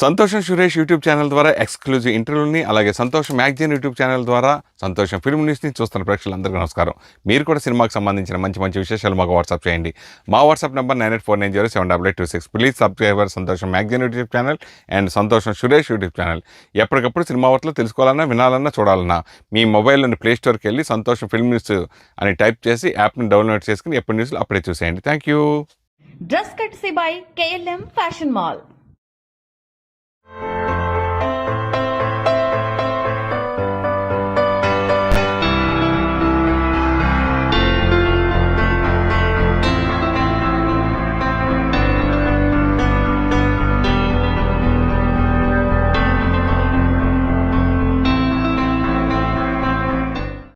సంతోషం సురేష్ యూట్యూబ్ ఛానల్ ద్వారా ఎక్స్క్లూజివ్ ఇంటర్వ్యూని, అలాగే సంతోషం మ్యాగజైన్ యూట్యూబ్ ఛానల్ ద్వారా సంతోషం ఫిల్మ్ న్యూస్ని చూస్తున్న ప్రేక్షకులందరికీ నమస్కారం. మీరు కూడా సినిమాకి సంబంధించిన మంచి మంచి విశేషాలు మాకు వాట్సాప్ చేయండి. మా వాట్సాప్ నెంబర్ 9849078826. ప్లీజ్ సబ్స్క్రైబర్ సంతోషం మ్యాగజైన్ యూట్యూబ్ ఛానల్ అండ్ సంతోషం సురేష్ యూట్యూబ్ ఛానల్. ఎప్పటికప్పుడు సినిమా వార్తలు తెలుసుకోవాలన్నా, వినాలన్నా, చూడాలన్నా మీ మొబైల్లోని ప్లే స్టోర్కి వెళ్ళి సంతోషం ఫిల్మ్ న్యూస్ అని టైప్ చేసి యాప్ని డౌన్లోడ్ చేసుకుని ఎప్పుడు న్యూస్లు అప్పుడే చూసేయండి. Thank you. Dress కట్సీ by KLM fashion mall.